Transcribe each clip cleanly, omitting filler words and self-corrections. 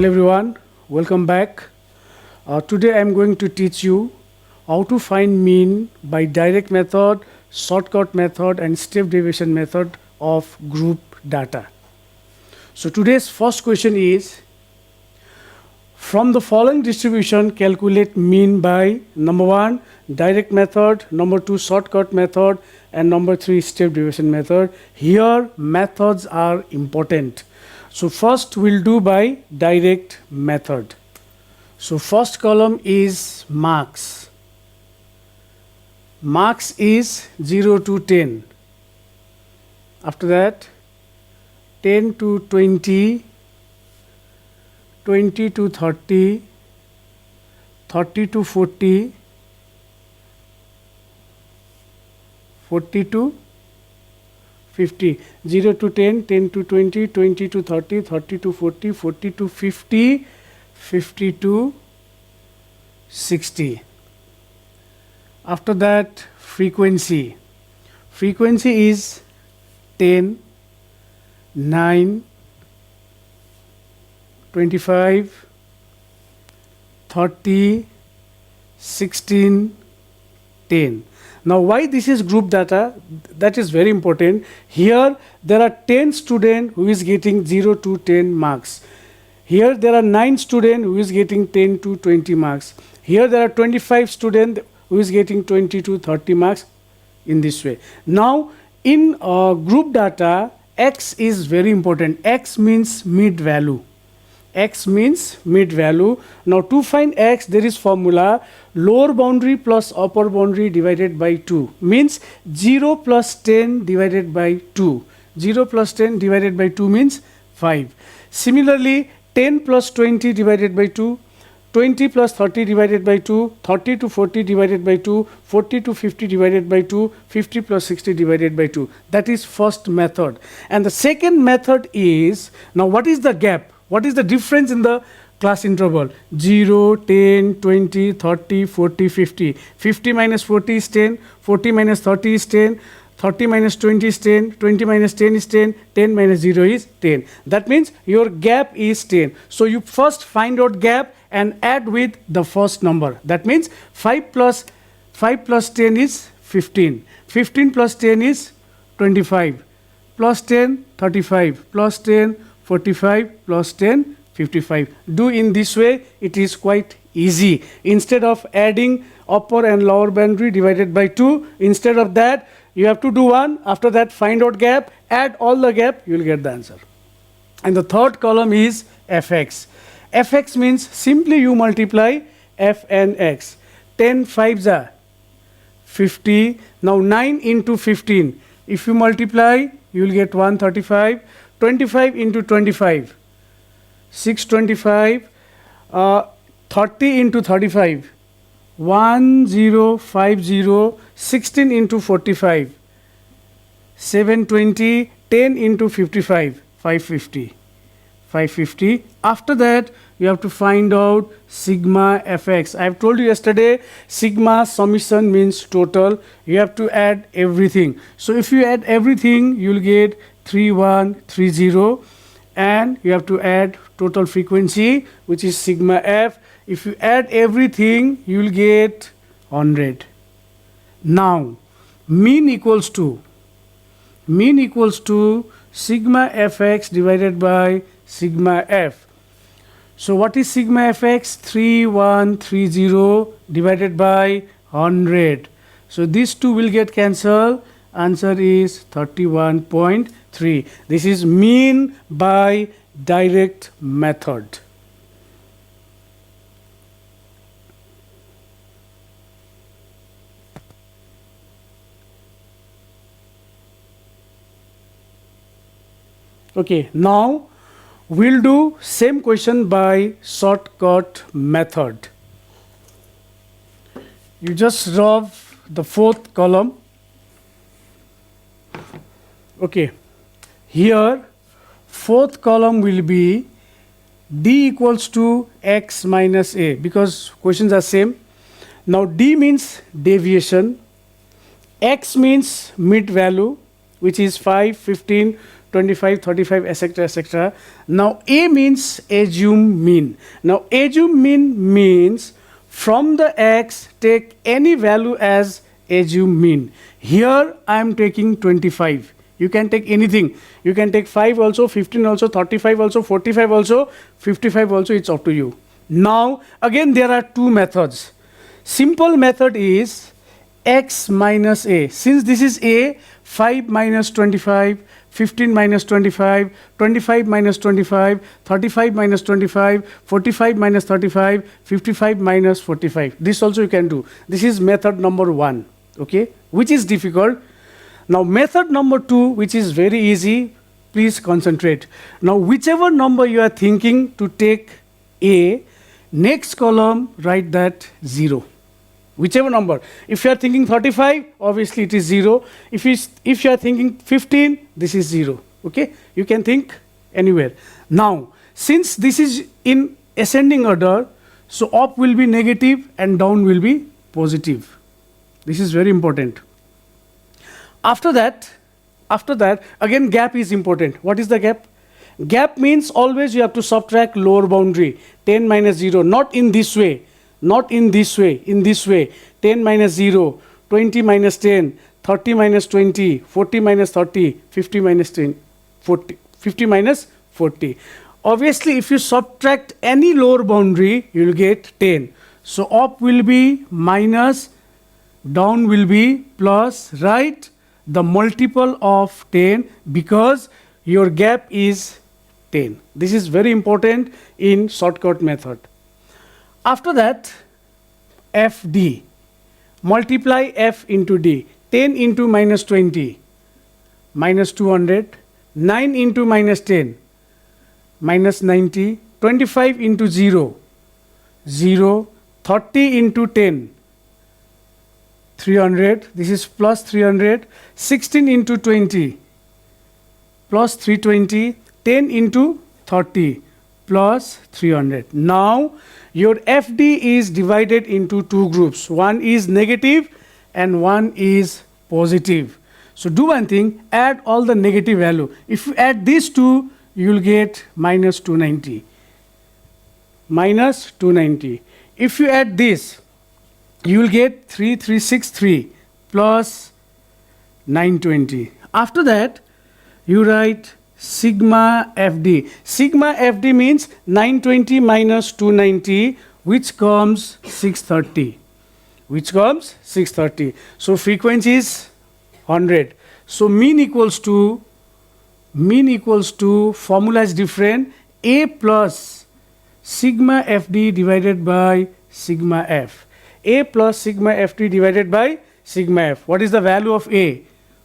Hello everyone, welcome back. Today I am going to teach you how to find mean by direct method, shortcut method and step deviation method of group data. So today's first question is, from the following distribution calculate mean by number 1 direct method, number 2 shortcut method and number 3 step deviation method. Here methods are important. So first we'll do by direct method. So first column is marks. Marks is 0 to 10. After that 10 to 20, 20 to 30, 30 to 40, 40 to 50, 0 to 10, 10 to 20, 20 to 30, 30 to 40, 40 to 50, 50 to 60. After that frequency. Frequency is 10, 9, 25, 30, 16, 10. Now why this is group data? That is very important. Here there are 10 students who is getting 0 to 10 marks. Here there are 9 students who is getting 10 to 20 marks. Here there are 25 students who is getting 20 to 30 marks in this way. Now in group data, X is very important. X means mid value. X means mid value. Now to find X there is formula lower boundary plus upper boundary divided by 2 means 0 plus 10 divided by 2. 0 plus 10 divided by 2 means 5. Similarly 10 plus 20 divided by 2, 20 plus 30 divided by 2, 30 to 40 divided by 2, 40 to 50 divided by 2, 50 plus 60 divided by 2. That is first method. And the second method is, now what is the gap? What is the difference in the class interval? 0, 10, 20, 30, 40, 50. 50 minus 40 is 10, 40 minus 30 is 10, 30 minus 20 is 10, 20 minus 10 is 10, 10 minus 0 is 10. That means your gap is 10. So you first find out gap and add with the first number. That means 5 plus 10 is 15. 15 plus 10 is 25. Plus 10, 35. Plus 10, 45. Plus 10, 55. Do in this way, it is quite easy. Instead of adding upper and lower boundary divided by 2, instead of that, you have to do 1. After that, find out gap, add all the gap, you will get the answer. And the third column is fx. Fx means simply you multiply f and x. 10 5s are 50. Now 9 into 15. If you multiply, you will get 135. 25 into 25. 625. 30 into 35. 1050. 16 into 45. 720. 10 into 55. 550. 550. After that, you have to find out sigma fx. I have told you yesterday, sigma summation means total. You have to add everything. So if you add everything, you will get 3130, and you have to add total frequency, which is sigma f. If you add everything, you will get 100. Now mean equals to sigma fx divided by sigma f. So what is sigma fx? 3130 divided by 100. So these two will get cancelled. Answer is 31.3. This is mean by direct method. Okay, now we'll do same question by shortcut method. You just rub the fourth column. Okay, here fourth column will be d equals to x minus a, because questions are same. Now d means deviation, x means mid value, which is 5, 15, 25, 35, etc., etc. Now A means assume mean. Now assume mean means from the x take any value as assume mean. Here I am taking 25. You can take anything. You can take 5 also, 15 also, 35 also, 45 also, 55 also, it's up to you. Now again there are two methods. Simple method is x minus a. Since this is a, 5 minus 25, 15 minus 25, 25 minus 25, 35 minus 25, 45 minus 35, 55 minus 45. This also you can do. This is method number 1, okay, which is difficult. Now method number 2, which is very easy, please concentrate. Now whichever number you are thinking to take a, next column write that 0. Whichever number. If you are thinking 35, obviously it is 0. If you are thinking 15, this is 0. Okay? You can think anywhere. Now, since this is in ascending order, so up will be negative and down will be positive. This is very important. After that, again gap is important. What is the gap? Gap means always you have to subtract lower boundary. 10 minus 0, not in this way. Not in this way, in this way. 10 minus 0, 20 minus 10, 30 minus 20, 40 minus 30, 50 minus 10, 40, 50 minus 40. Obviously, if you subtract any lower boundary, you will get 10. So up will be minus, down will be plus, right? The multiple of 10 because your gap is 10. This is very important in shortcut method. After that, FD, multiply F into D, 10 into minus 20, minus 200, 9 into minus 10, minus 90, 25 into 0, 0, 30 into 10, 300, this is plus 300, 16 into 20, plus 320, 10 into 30, plus 300. Now, your FD is divided into two groups. One is negative and one is positive. So do one thing, add all the negative value. If you add these two, you will get minus 290. Minus 290. If you add this, you will get 3363 plus 920. After that, you write sigma FD. Sigma FD means 920 minus 290, which comes 630. Which comes 630. So frequency is 100. So mean equals to formula is different. A plus sigma FD divided by sigma F. A plus sigma FD divided by sigma F. What is the value of A?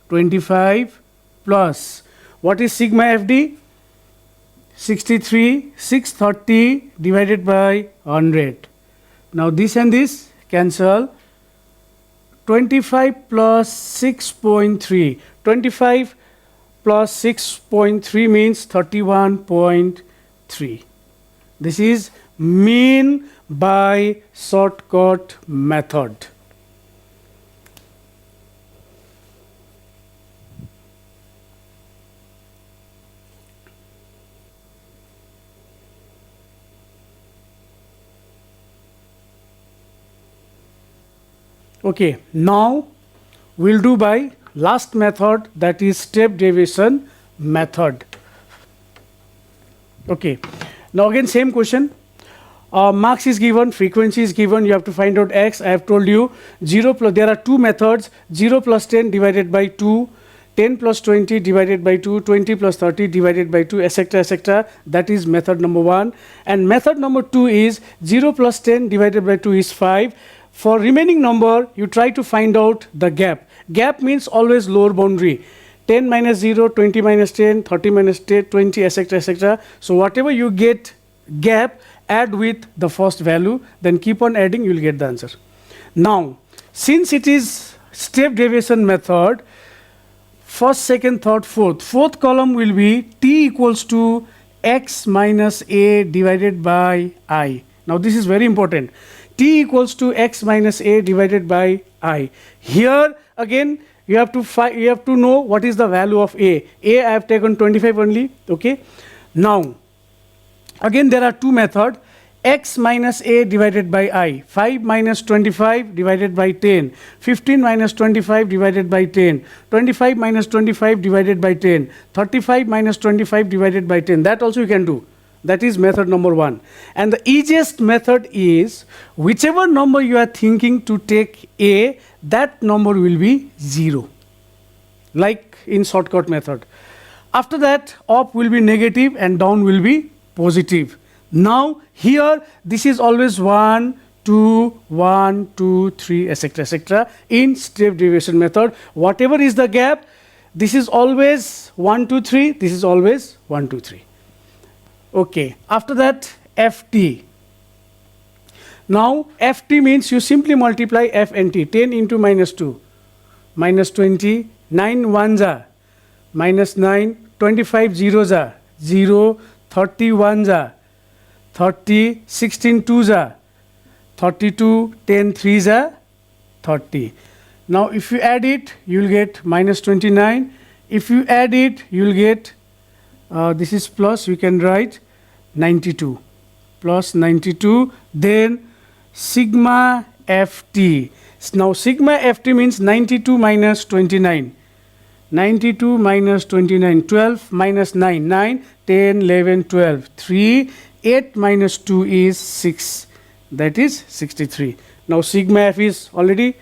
25 plus. What is sigma FD? 63, 630 divided by 100. Now this and this cancel. 25 plus 6.3. 25 plus 6.3 means 31.3. This is mean by shortcut method. Okay, now we'll do by last method, that is step deviation method. Okay, now again same question. Marks is given, frequency is given, you have to find out x. I have told you 0 plus, there are two methods, 0 plus 10 divided by 2, 10 plus 20 divided by 2, 20 plus 30 divided by 2, etc., etc. That is method number 1. And method number 2 is 0 plus 10 divided by 2 is 5. For remaining number, you try to find out the gap. Gap means always lower boundary. 10 minus 0, 20 minus 10, 30 minus 10, 20, etc., etc. So whatever you get gap, add with the first value, then keep on adding, you will get the answer. Now, since it is step deviation method, first, second, third, fourth. Fourth column will be t equals to x minus a divided by I. Now this is very important. T equals to x minus a divided by I. Here again you have to know what is the value of A. I have taken 25 only. Okay. Now, again there are two methods. X minus A divided by I, 5 minus 25 divided by 10, 15 minus 25 divided by 10, 25 minus 25 divided by 10, 35 minus 25 divided by 10. That also you can do. That is method number 1. And the easiest method is whichever number you are thinking to take A, that number will be 0. Like in shortcut method. After that, up will be negative and down will be positive. Now here this is always 1, 2, 1, 2, 3, etc., etc. In step deviation method, whatever is the gap, this is always 1, 2, 3. This is always 1, 2, 3. Okay. After that, FT. Now FT means you simply multiply F and T. 10 into minus 2, minus 20, 9 ones are minus 9, 25 zeros are 0, 30 ones are 30, 16 twos are 32, 10 threes are 30. Now if you add it, you will get minus 29. If you add it, you will get, this is plus, you can write 92. Plus 92, then sigma ft. Now sigma ft means 92 minus 29. 92 minus 29, 12 minus 9, 9, 10, 11, 12, 3, 8 minus 2 is 6, that is 63. Now sigma f is already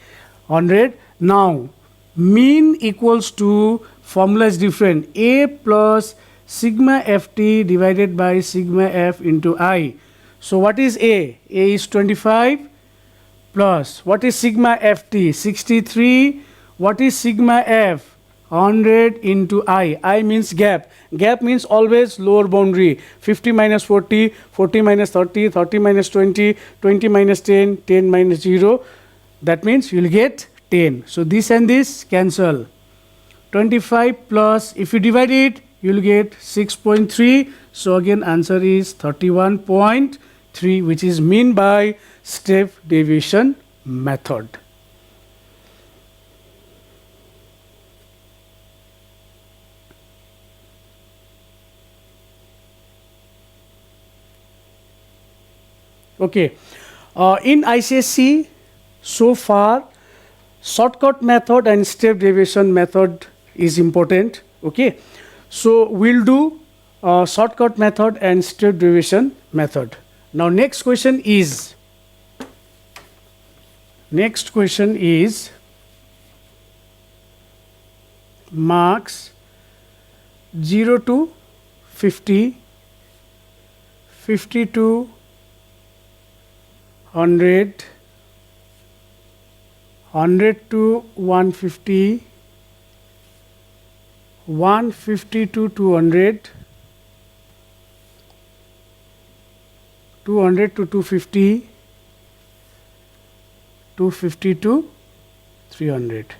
100. Now mean equals to, formula is different, A plus sigma ft divided by sigma f into I. So what is A? A is 25 plus, what is sigma ft? 63. What is sigma f? 100 into I. I means gap. Gap means always lower boundary. 50 minus 40, 40 minus 30, 30 minus 20, 20 minus 10, 10 minus 0. That means you will get 10. So this and this cancel. 25 plus, if you divide it, you will get 6.3. So again answer is 31.3, which is mean by step deviation method. Okay, in ICSE so far shortcut method and step deviation method is important. Okay, so we'll do shortcut method and step deviation method. Now next question is marks 0 to 50, 50 to 100, 100 to 150, 150 to 200, 200 to 250, 250 to 300.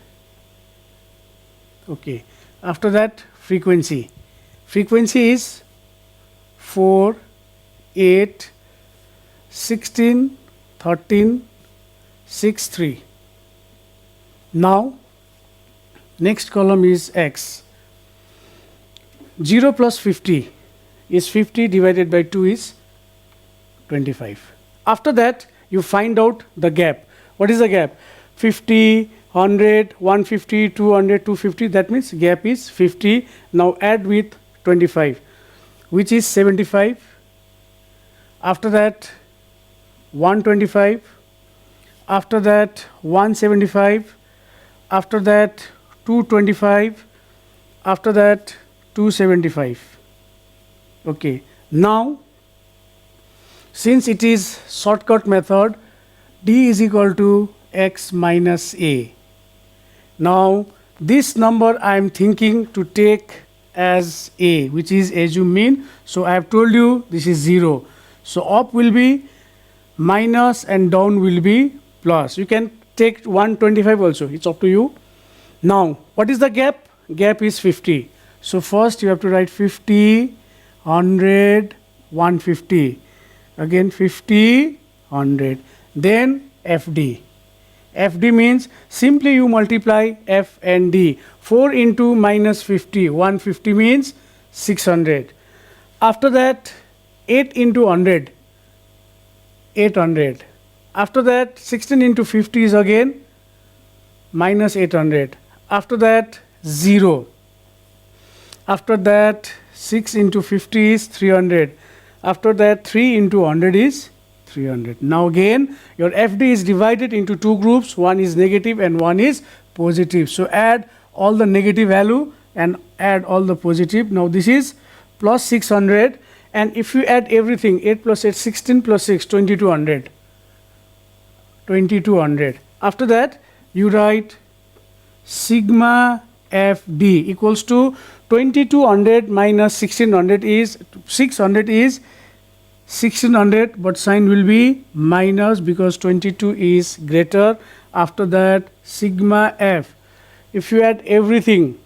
Okay. After that, frequency. Frequency is 4, 8, 16, 13, 6, 3. Now, next column is X. 0 plus 50 is 50 divided by 2 is 25. After that, you find out the gap. What is the gap? 50, 100, 150, 200, 250. That means gap is 50. Now add with 25, which is 75. After that, 125. After that, 175. After that, 225. After that, 275. Okay. Now, since it is shortcut method, D is equal to X minus A. Now, this number I am thinking to take as A, which is assume mean. So, I have told you this is 0. So, up will be minus and down will be plus. You can take 125 also, it's up to you. Now, what is the gap? Gap is 50. So, first you have to write 50, 100, 150. Again 50, 100. Then FD. FD means simply you multiply F and D. 4 into minus 50, 150 means 600. After that, 8 into 100, 800. After that, 16 into 50 is again minus 800. After that, 0. After that, 6 into 50 is 300. After that, 3 into 100 is 300. Now again, your FD is divided into two groups. One is negative and one is positive. So add all the negative value and add all the positive. Now this is plus 600. And if you add everything, 8 plus 8, 16 plus 6, 2200. 2200. After that, you write sigma FD equals to 2200 minus 1600 is 600 is 1600, but sign will be minus because 22 is greater. After that, sigma F. If you add everything,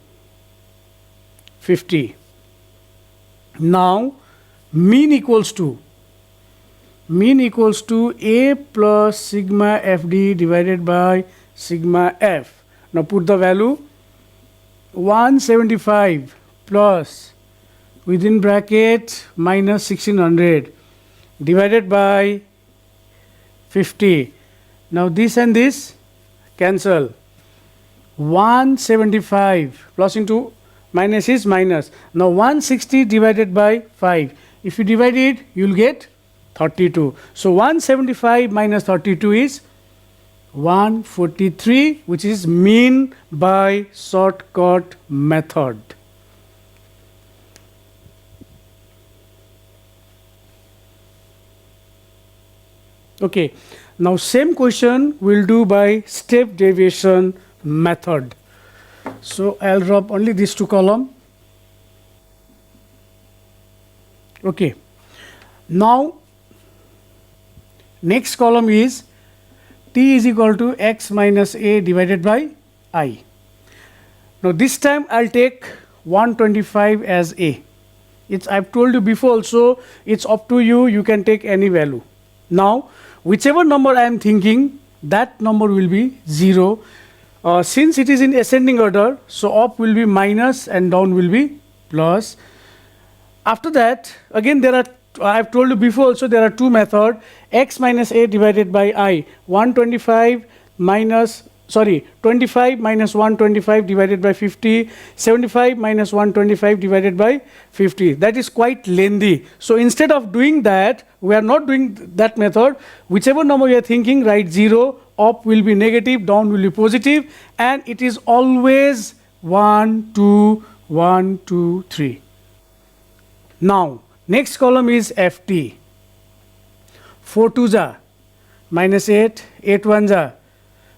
50. Now mean equals to A plus sigma FD divided by sigma F. Now put the value 175 plus within bracket minus 1600 divided by 50. Now this and this cancel. 175 plus into minus is minus. Now 160 divided by 5. If you divide it, you will get 32. So 175 minus 32 is 143, which is mean by shortcut method. Okay, now same question we'll do by step deviation method. So I'll drop only these two columns. Okay, now next column is T is equal to x minus a divided by I. Now this time I'll take 125 as a. I've told you before also, it's up to you, you can take any value. Now whichever number I am thinking, that number will be 0. Since it is in ascending order, so up will be minus and down will be plus. After that, again I've told you before also, there are two methods. X minus a divided by I. 25 minus 125 divided by 50. 75 minus 125 divided by 50. That is quite lengthy. So instead of doing that, we are not doing that method. Whichever number you are thinking, write 0. Up will be negative, down will be positive, and it is always 1, 2, 1, 2, 3. Now next column is FT. 4 2s are minus 8, 8 1s are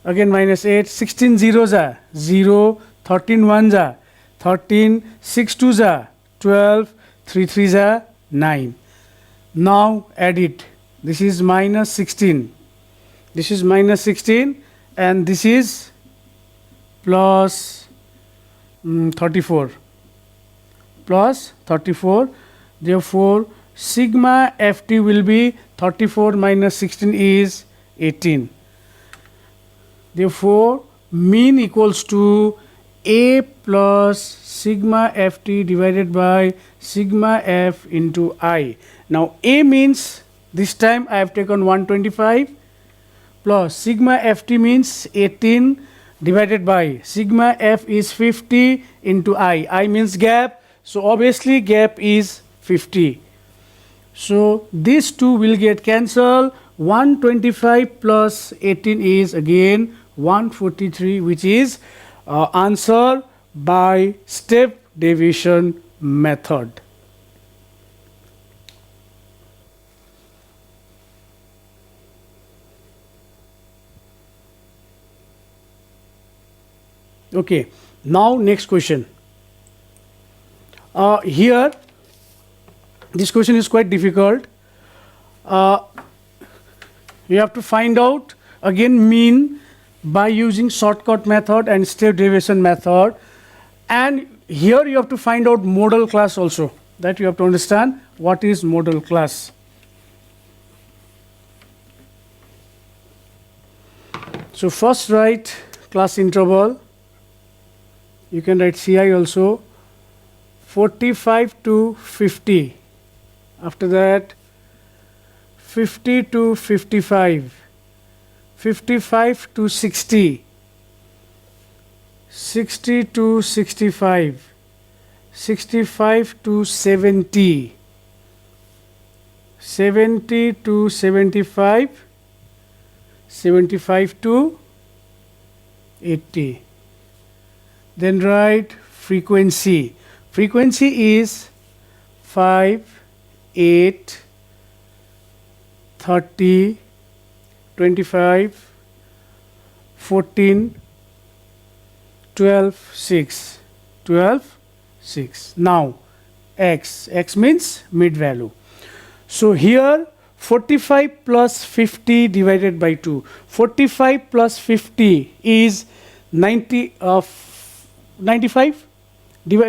again minus 8, 16 zeros are 0, 13 1s are 13, 6 2s are 12, 3 3s are 9. Now add it. This is minus 16. This is minus 16 and this is plus 34. Plus 34. Therefore, sigma FT will be 34 minus 16 is 18. Therefore, mean equals to A plus sigma FT divided by sigma F into I. Now, A means this time I have taken 125 plus sigma FT means 18 divided by sigma F is 50 into I. I means gap. So, obviously gap is 50. So these two will get cancelled. 125 plus 18 is again 143, which is answer by step deviation method. Okay, now next question. Here this question is quite difficult. You have to find out again mean by using shortcut method and step deviation method, and here you have to find out modal class also. That you have to understand what is modal class. So first write class interval. You can write CI also. 45 to 50. After that 50 to 55. 55 to 60. 60 to 65. 65 to 70. 70 to 75. 75 to 80. Then write frequency. Frequency is 5, 8, 30, 25, 14, 12, 6. 12, 6. Now x. X means mid value. So here 45 plus 50 divided by 2. 45 plus 50 is 95.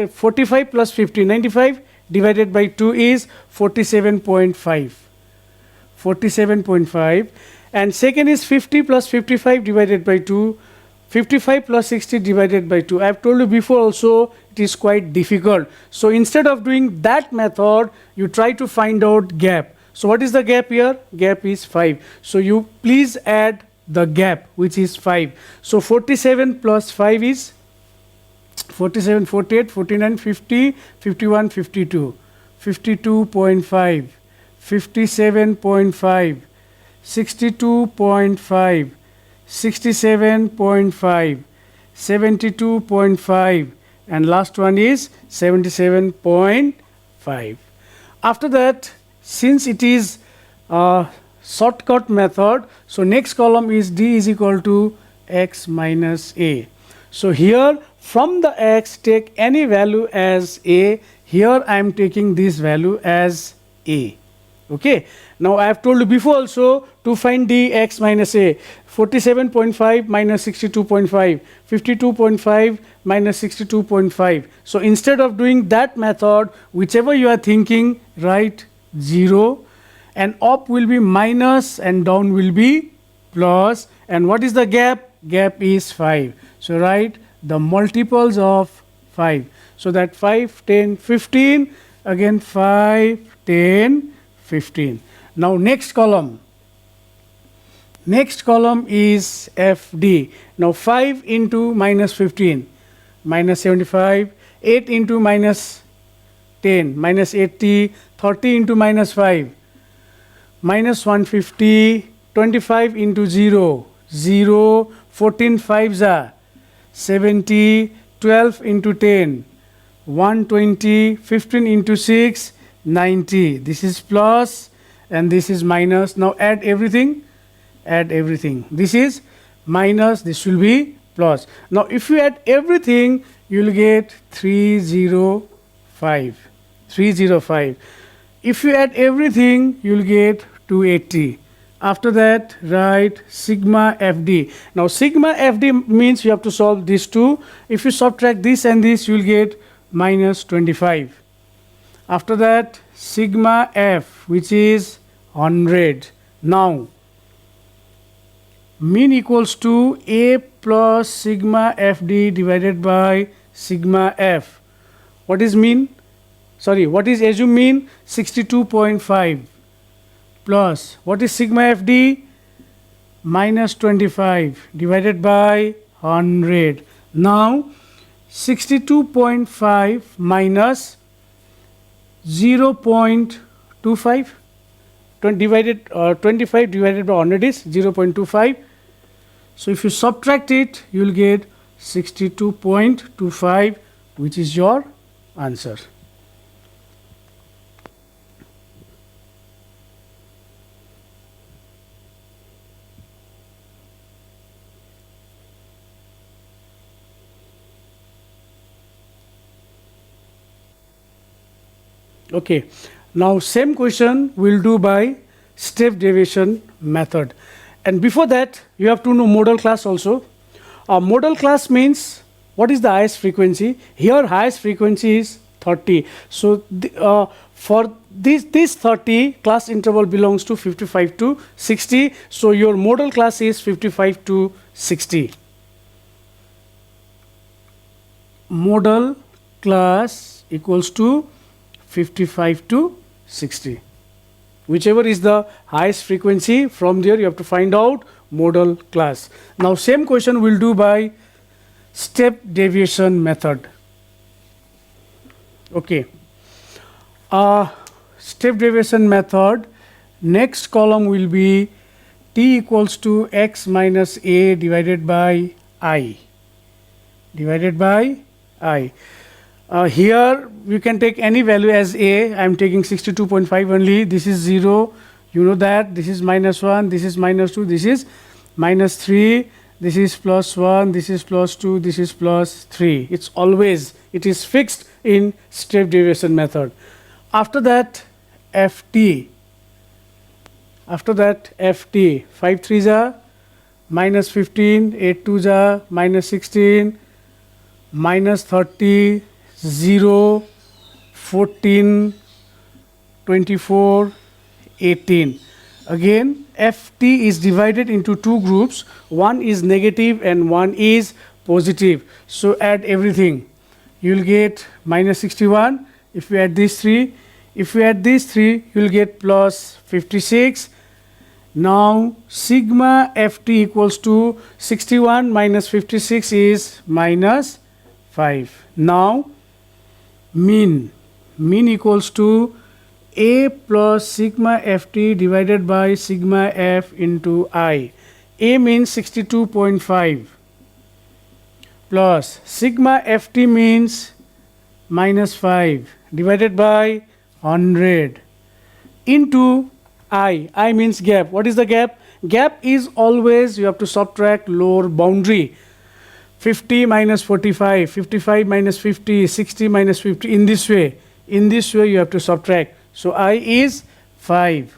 45 plus 50, 95 divided by 2 is 47.5. 47.5. And second is 50 plus 55 divided by 2. 55 plus 60 divided by 2. I have told you before also it is quite difficult. So instead of doing that method, you try to find out gap. So what is the gap here? Gap is 5. So you please add the gap, which is 5. So 47 plus 5 is 47, 48, 49, 50, 51, 52. 52.5. 57.5. 62.5. 67.5. 72.5. And last one is 77.5. After that, since it is a shortcut method, so next column is D is equal to x minus a. So here from the x take any value as a. Here I am taking this value as a. Okay. Now I have told you before also to find D x minus a. 47.5 minus 62.5. 52.5 minus 62.5. So instead of doing that method, whichever you are thinking, write 0, and up will be minus and down will be plus. And what is the gap? Gap is 5. So write the multiples of 5. So that 5, 10, 15. Again 5, 10, 15. Now next column. Next column is FD. Now 5 into minus 15, minus 75, 8 into minus 10, minus 80, 30 into minus 5, minus 150, 25 into 0, 0, 14 5s are 70, 12 into 10, 120, 15 into 6, 90. This is plus and this is minus. Now add everything. Add everything. This is minus, this will be plus. Now if you add everything, you will get 305. 305. If you add everything, you will get 280. After that, write sigma FD. Now sigma FD means you have to solve these two. If you subtract this and this, you will get minus 25. After that, sigma F, which is 100. Now mean equals to A plus sigma FD divided by sigma F. What is mean? Sorry, what is assume mean? 62.5 plus what is sigma FD? Minus 25 divided by 100. Now 62.5 minus 0.25 divided 25 divided by 100 is 0.25. So if you subtract it, you will get 62.25, which is your answer. Okay, now same question we'll do by step deviation method. And before that, you have to know modal class also. Modal class means what is the highest frequency? Here highest frequency is 30. So for this 30, class interval belongs to 55 to 60. So your modal class is 55 to 60. Modal class equals to 55 to 60. Whichever is the highest frequency, from there you have to find out modal class. Now same question we'll do by step deviation method. Okay. Step deviation method, next column will be t equals to x minus a divided by I. Divided by I. Here you can take any value as a. I am taking 62.5 only. This is 0. You know that. This is minus 1. This is minus 2. This is minus 3. This is plus 1. This is plus 2. This is plus 3. It's always, it is fixed in step deviation method. After that, ft. After that, ft. 5 3s are minus 15. 8 2s are minus 16. Minus 30. 0, 14, 24, 18. Again, ft is divided into two groups. One is negative and one is positive. So add everything. You will get minus 61. If you add these three, if you add these three, you will get plus 56. Now sigma ft equals to 61 minus 56 is minus 5. Now mean equals to a plus sigma ft divided by sigma f into I. A means 62.5 plus sigma ft means minus 5 divided by 100 into I. I means gap. What is the gap? Gap is always you have to subtract lower boundary. 50 minus 45, 55 minus 50, 60 minus 50, in this way you have to subtract. So I is 5.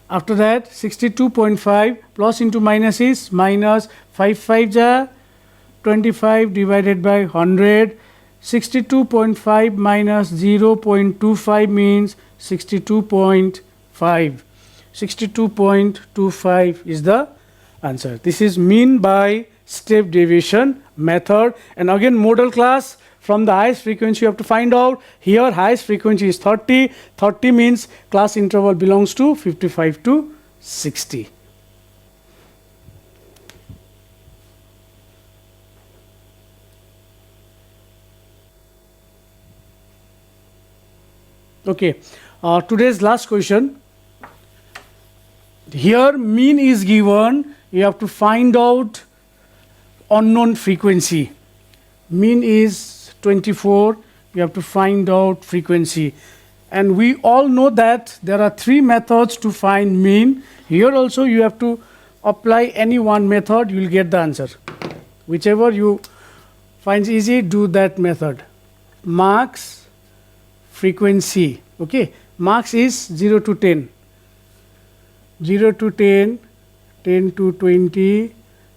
After that 62.5 plus into minus is minus 5 5 ja 25 divided by 100. 62.5 minus 0.25 means 62.5. 62.25 is the answer. This is mean by step deviation method. And again, modal class, from the highest frequency you have to find out. Here highest frequency is 30. 30 means class interval belongs to 55 to 60. Okay, today's last question. Here mean is given. You have to find out unknown frequency. Mean is 24. You have to find out frequency. And we all know that there are three methods to find mean. Here also you have to apply any one method, you will get the answer. Whichever you find easy, do that method. Marks, frequency. Okay, marks is 0 to 10. 0 to 10, 10 to 20,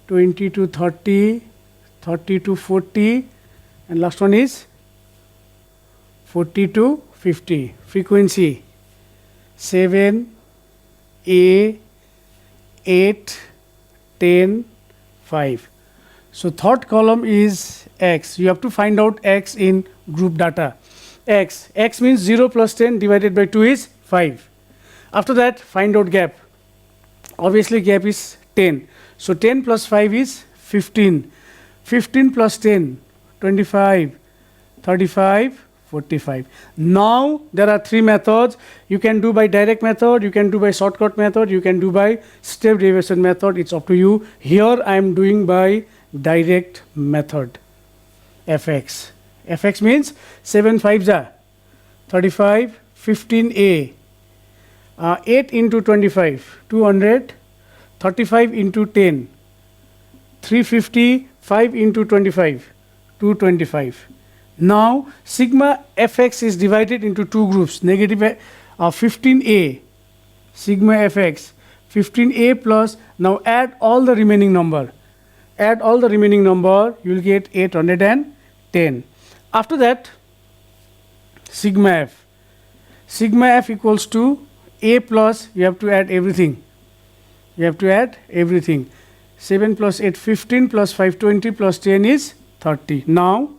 20 to 30, 30 to 40, and last one is 40 to 50. Frequency 7, A, 8, 10, 5. So third column is X. You have to find out X in group data. X means 0 plus 10 divided by 2 is 5. After that, find out gap. Obviously gap is 10. So 10 plus 5 is 15. 15 plus 10, 25, 35, 45. Now there are three methods. You can do by direct method, you can do by shortcut method, you can do by step deviation method. It's up to you. Here I am doing by direct method. Fx. Fx means 7 5s are 35, 15a. 8 into 25, 200, 35 into 10, 350, 5 into 25, 225. Now sigma fx is divided into two groups, negative 15a, sigma fx, 15a plus, now add all the remaining number. Add all the remaining number, you will get 810. After that, sigma f. Sigma f equals to a plus, you have to add everything. You have to add everything. 7 plus 8, 15 plus 5, 20 plus 10 is 30. Now,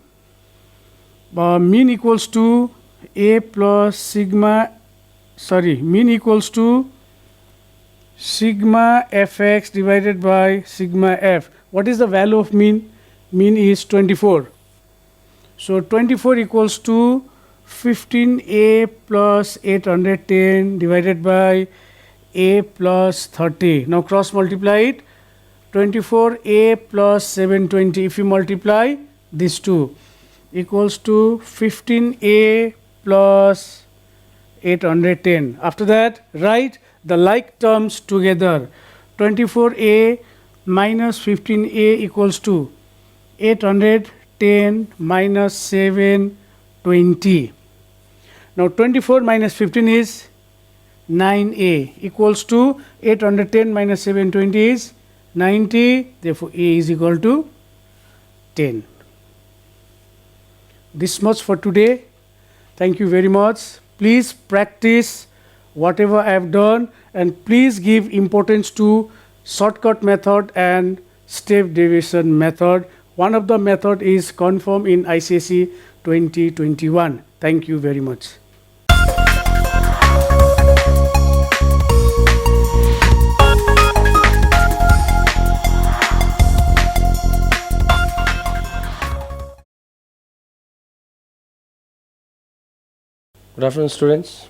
mean equals to A plus sigma, mean equals to sigma fx divided by sigma f. What is the value of mean? Mean is 24. So 24 equals to 15a plus 810 divided by a plus 30. Now cross multiply it. 24a plus 720. If you multiply these two, equals to 15a plus 810. After that, write the like terms together. 24a minus 15a equals to 810 minus 720. Now 24 minus 15 is 9a equals to 810 minus 720 is 90. Therefore, a is equal to 10. This much for today. Thank you very much. Please practice whatever I have done, and please give importance to shortcut method and step deviation method. One of the method is confirmed in ICSE 2021. Thank you very much. Good afternoon, students.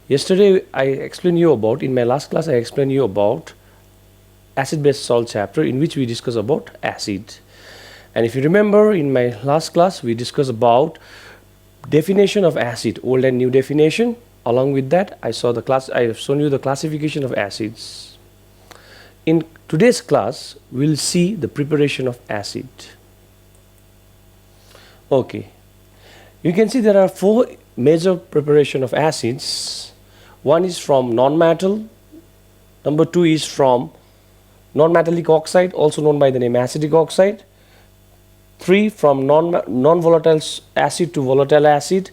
Yesterday I explained you about, in my last class I explained you about acid-base salt chapter, in which we discuss about acid. And if you remember, in my last class we discussed about definition of acid, old and new definition. Along with that, I have shown you the classification of acids. In today's class, we'll see the preparation of acid. Okay. You can see there are four major preparation of acids. One is from non-metal, number two is from non-metallic oxide, also known by the name acetic oxide, 3 from non-volatile acid to volatile acid,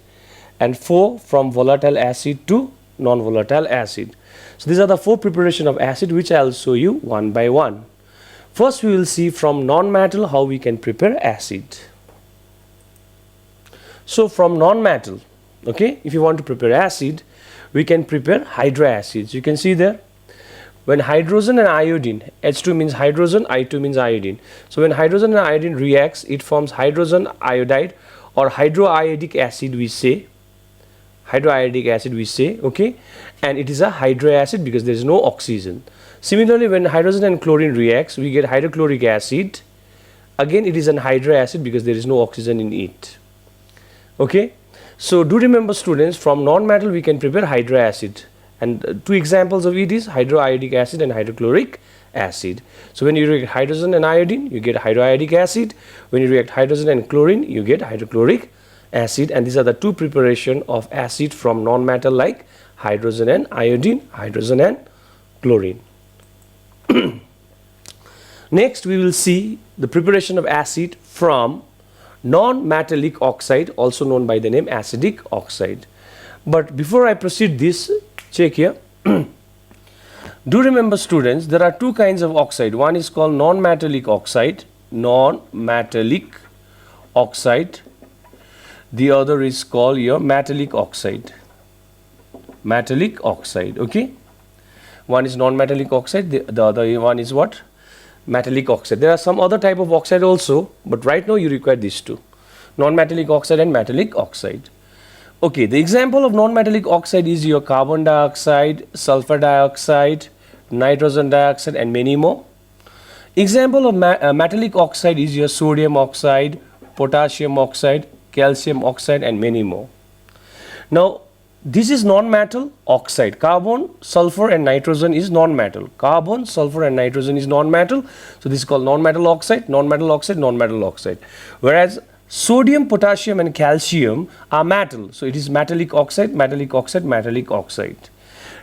and 4 from volatile acid to non-volatile acid. So these are the four preparation of acid, which I will show you one by one. First we will see from non-metal how we can prepare acid. So from non-metal, okay, if you want to prepare acid, we can prepare hydroacids. You can see there, when hydrogen and iodine, H2 means hydrogen, I2 means iodine. So when hydrogen and iodine reacts, it forms hydrogen iodide or hydroiodic acid, we say. Hydroiodic acid we say, okay, and it is a hydroacid because there is no oxygen. Similarly, when hydrogen and chlorine reacts, we get hydrochloric acid. Again, it is an hydroacid because there is no oxygen in it. Okay, so do remember, students, from non-metal we can prepare hydroacid, and two examples of it is hydroiodic acid and hydrochloric acid. So when you react hydrogen and iodine, you get hydroiodic acid. When you react hydrogen and chlorine, you get hydrochloric acid, and these are the two preparation of acid from non-metal like hydrogen and iodine, hydrogen and chlorine. Next we will see the preparation of acid from non-metallic oxide, also known by the name acidic oxide. But before I proceed this, check here. Do remember, students, there are two kinds of oxide. One is called non-metallic oxide, non-metallic oxide. The other is called your metallic oxide. Metallic oxide, okay. One is non-metallic oxide, the other one is what? Metallic oxide. There are some other type of oxide also, but right now you require these two, non-metallic oxide and metallic oxide. Okay, the example of non-metallic oxide is your carbon dioxide, sulfur dioxide, nitrogen dioxide, and many more. Example of metallic oxide is your sodium oxide, potassium oxide, calcium oxide, and many more. Now, this is non-metal oxide. Carbon, sulfur, and nitrogen is non-metal. Carbon, sulfur, and nitrogen is non-metal. So this is called non-metal oxide, non-metal oxide, non-metal oxide. Whereas sodium, potassium, and calcium are metal. So it is metallic oxide, metallic oxide, metallic oxide.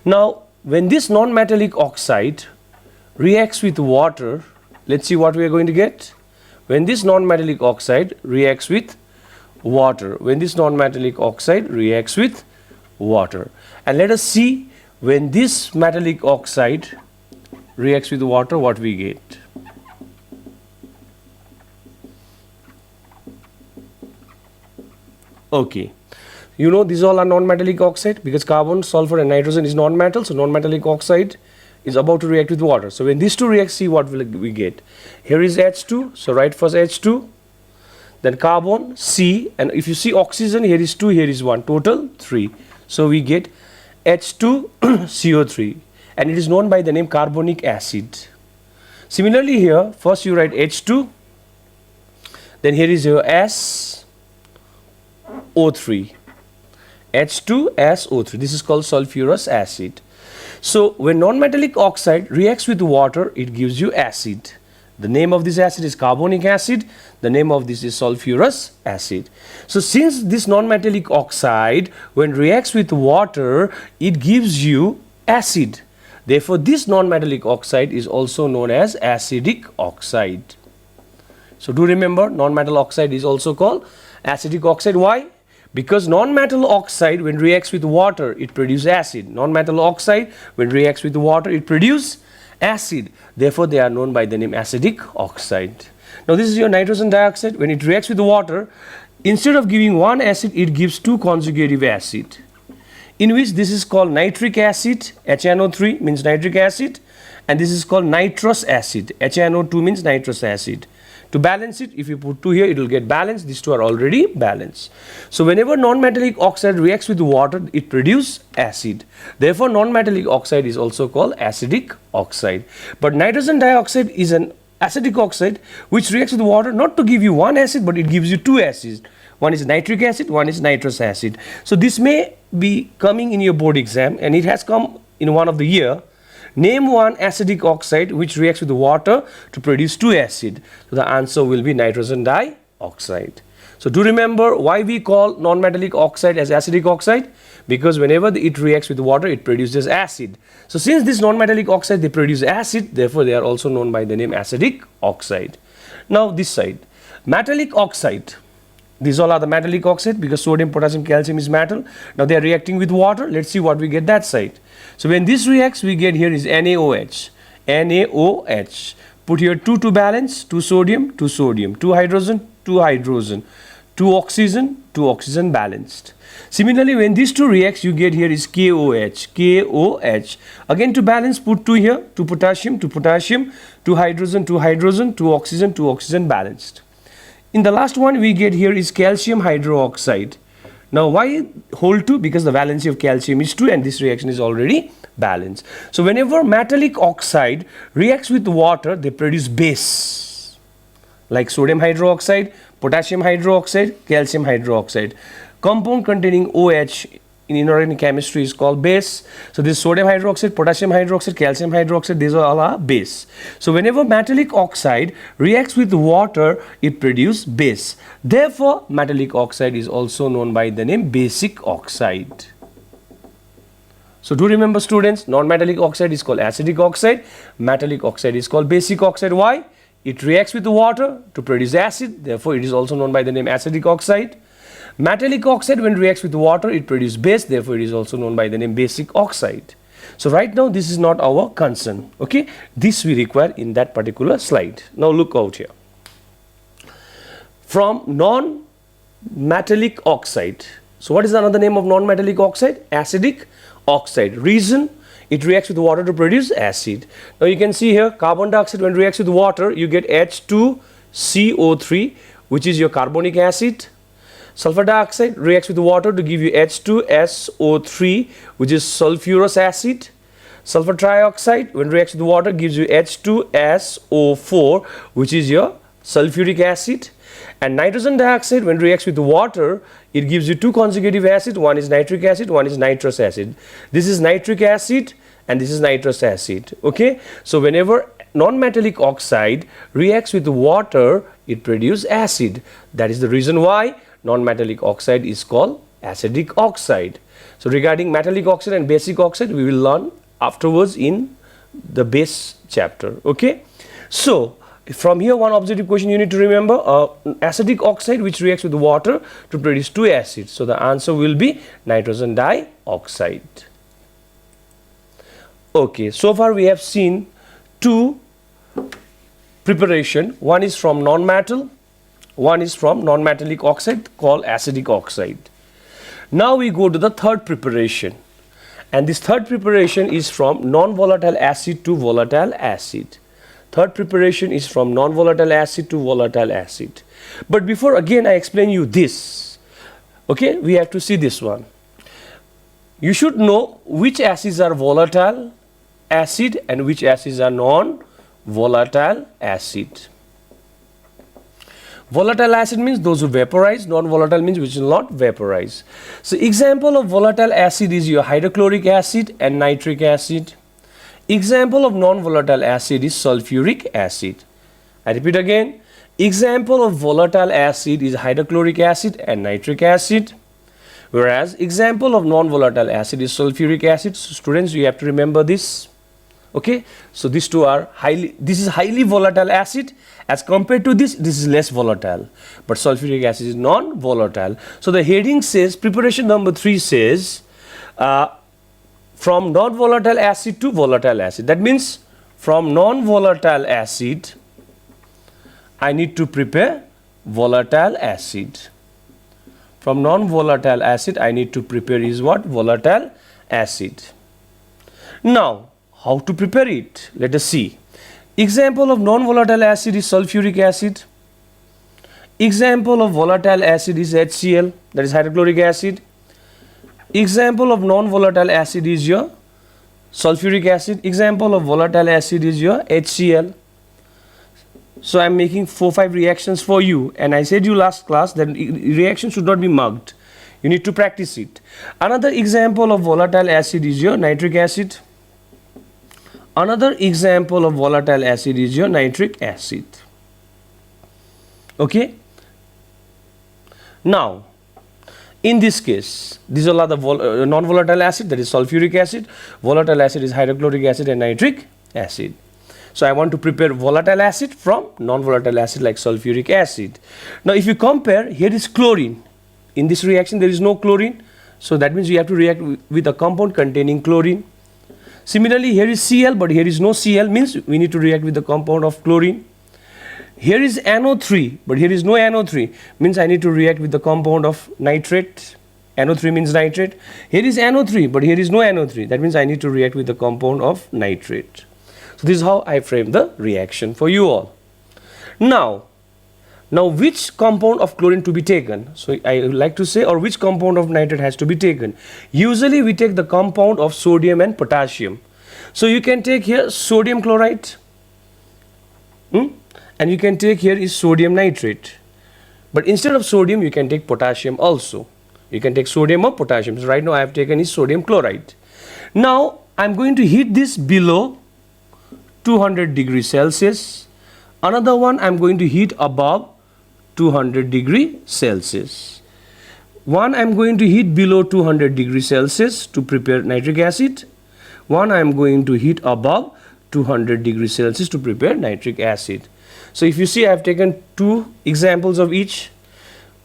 Now, when this non-metallic oxide reacts with water, let's see what we are going to get. When this non-metallic oxide reacts with water, when this non-metallic oxide reacts with water, and let us see when this metallic oxide reacts with water, what we get? Okay. You know these all are non-metallic oxide because carbon, sulfur and nitrogen is non-metal. So non-metallic oxide is about to react with water. So when these two react, see what will we get. Here is H2. So write first H2. Then carbon, C. And if you see oxygen, here is 2, here is 1. Total 3. So we get H2CO3. And it is known by the name carbonic acid. Similarly here, first you write H2. Then here is your SO3. H2SO3. This is called sulfurous acid. So when non-metallic oxide reacts with water, it gives you acid. The name of this acid is carbonic acid. The name of this is sulfurous acid. So since this non-metallic oxide, when reacts with water, it gives you acid. Therefore, this non-metallic oxide is also known as acidic oxide. So do remember, non-metal oxide is also called acidic oxide. Why? Because non-metal oxide, when reacts with water, it produces acid. Non-metal oxide, when reacts with water, it produces acid. Therefore, they are known by the name acidic oxide. Now, this is your nitrogen dioxide. When it reacts with water, instead of giving one acid, it gives two conjugative acid, in which this is called nitric acid. HNO3 means nitric acid, and this is called nitrous acid. HNO2 means nitrous acid. To balance it, if you put 2 here, it will get balanced. These two are already balanced. So whenever non-metallic oxide reacts with water, it produces acid. Therefore, non-metallic oxide is also called acidic oxide. But nitrogen dioxide is an acidic oxide which reacts with water not to give you one acid, but it gives you two acids. One is nitric acid, one is nitrous acid. So this may be coming in your board exam, and it has come in one of the year. Name one acidic oxide which reacts with water to produce two acid. So the answer will be nitrogen dioxide. So do remember why we call non-metallic oxide as acidic oxide, because whenever it reacts with water, it produces acid. So since this non-metallic oxide, they produce acid, therefore they are also known by the name acidic oxide. Now this side, metallic oxide. These all are the metallic oxide because sodium, potassium, calcium is metal. Now they are reacting with water. Let's see what we get that side. So when this reacts, we get here is NaOH. NaOH. Put here 2 to balance, 2 sodium, 2 sodium, 2 hydrogen, 2 hydrogen, 2 oxygen, 2 oxygen balanced. Similarly, when these two reacts, you get here is KOH. KOH. Again to balance, put 2 here, 2 potassium, 2 potassium, 2 hydrogen, 2 hydrogen, 2 oxygen, 2 oxygen balanced. In the last one we get here is calcium hydroxide. Now why whole 2? Because the valency of calcium is 2 and this reaction is already balanced. So whenever metallic oxide reacts with water, they produce base. Like sodium hydroxide, potassium hydroxide, calcium hydroxide. Compound containing OH in inorganic chemistry is called base. So this sodium hydroxide, potassium hydroxide, calcium hydroxide, these all are base. So whenever metallic oxide reacts with water, it produces base. Therefore, metallic oxide is also known by the name basic oxide. So do remember students, non-metallic oxide is called acidic oxide, metallic oxide is called basic oxide. Why? It reacts with the water to produce acid, therefore it is also known by the name acidic oxide. Metallic oxide, when reacts with water, it produces base, therefore it is also known by the name basic oxide. So right now this is not our concern, okay? This we require in that particular slide. Now look out here. From non-metallic oxide, so what is another name of non-metallic oxide? Acidic oxide. Reason? It reacts with water to produce acid. Now you can see here, carbon dioxide, when reacts with water, you get H2CO3, which is your carbonic acid. Sulfur dioxide reacts with water to give you H2SO3, which is sulfurous acid. Sulfur trioxide, when reacts with water, gives you H2SO4, which is your sulfuric acid. And nitrogen dioxide, when reacts with water, it gives you two conjugative acids. One is nitric acid, one is nitrous acid. This is nitric acid and this is nitrous acid. Okay, so whenever non-metallic oxide reacts with water, it produces acid. That is the reason why non-metallic oxide is called acidic oxide. So regarding metallic oxide and basic oxide, we will learn afterwards in the base chapter. Okay, so from here one objective question you need to remember, acidic oxide which reacts with water to produce two acids. So the answer will be nitrogen dioxide. Okay, so far we have seen two preparation. One is from non-metal, one is from non-metallic oxide called acidic oxide. Now we go to the third preparation, and this third preparation is from non-volatile acid to volatile acid. Third preparation is from non-volatile acid to volatile acid. But before again I explain you this, okay, we have to see this one. You should know which acids are volatile acid and which acids are non-volatile acid. Volatile acid means those who vaporize, non-volatile means which will not vaporize. So example of volatile acid is your hydrochloric acid and nitric acid. Example of non-volatile acid is sulfuric acid. I repeat again, example of volatile acid is hydrochloric acid and nitric acid, whereas example of non-volatile acid is sulfuric acid. So students, you have to remember this. Okay, so these two are this is highly volatile acid. As compared to this is less volatile, but sulfuric acid is non-volatile. So the heading says, preparation number 3 says, from non-volatile acid to volatile acid. That means from non-volatile acid, I need to prepare volatile acid. From non-volatile acid, I need to prepare is what? Volatile acid. Now, how to prepare it? Let us see. Example of non-volatile acid is sulfuric acid. Example of volatile acid is HCl, that is hydrochloric acid. Example of non-volatile acid is your sulfuric acid. Example of volatile acid is your HCl. So I am making 4-5 reactions for you, and I said you last class that reaction should not be mugged. You need to practice it. Another example of volatile acid is your nitric acid. Another example of volatile acid is your nitric acid. Okay. Now, in this case, these are the non-volatile acid, that is sulfuric acid. Volatile acid is hydrochloric acid and nitric acid. So I want to prepare volatile acid from non-volatile acid like sulfuric acid. Now, if you compare, here is chlorine. In this reaction, there is no chlorine. So that means you have to react with a compound containing chlorine. Similarly, here is Cl, but here is no Cl, means we need to react with the compound of chlorine. Here is NO3, but here is no NO3, means I need to react with the compound of nitrate. NO3 means nitrate. Here is NO3, but here is no NO3, that means I need to react with the compound of nitrate. So this is how I frame the reaction for you all. Now which compound of chlorine to be taken? So I would like to say, or which compound of nitrate has to be taken? Usually we take the compound of sodium and potassium. So you can take here sodium chloride, and you can take here is sodium nitrate. But instead of sodium, you can take potassium also. You can take sodium or potassium. So right now I have taken is sodium chloride. Now I am going to heat this below 200 degrees Celsius. Another one I am going to heat above 200 degrees Celsius. One I am going to heat below 200 degrees Celsius to prepare nitric acid. One I am going to heat above 200 degrees Celsius to prepare nitric acid. So if you see, I have taken 2 examples of each.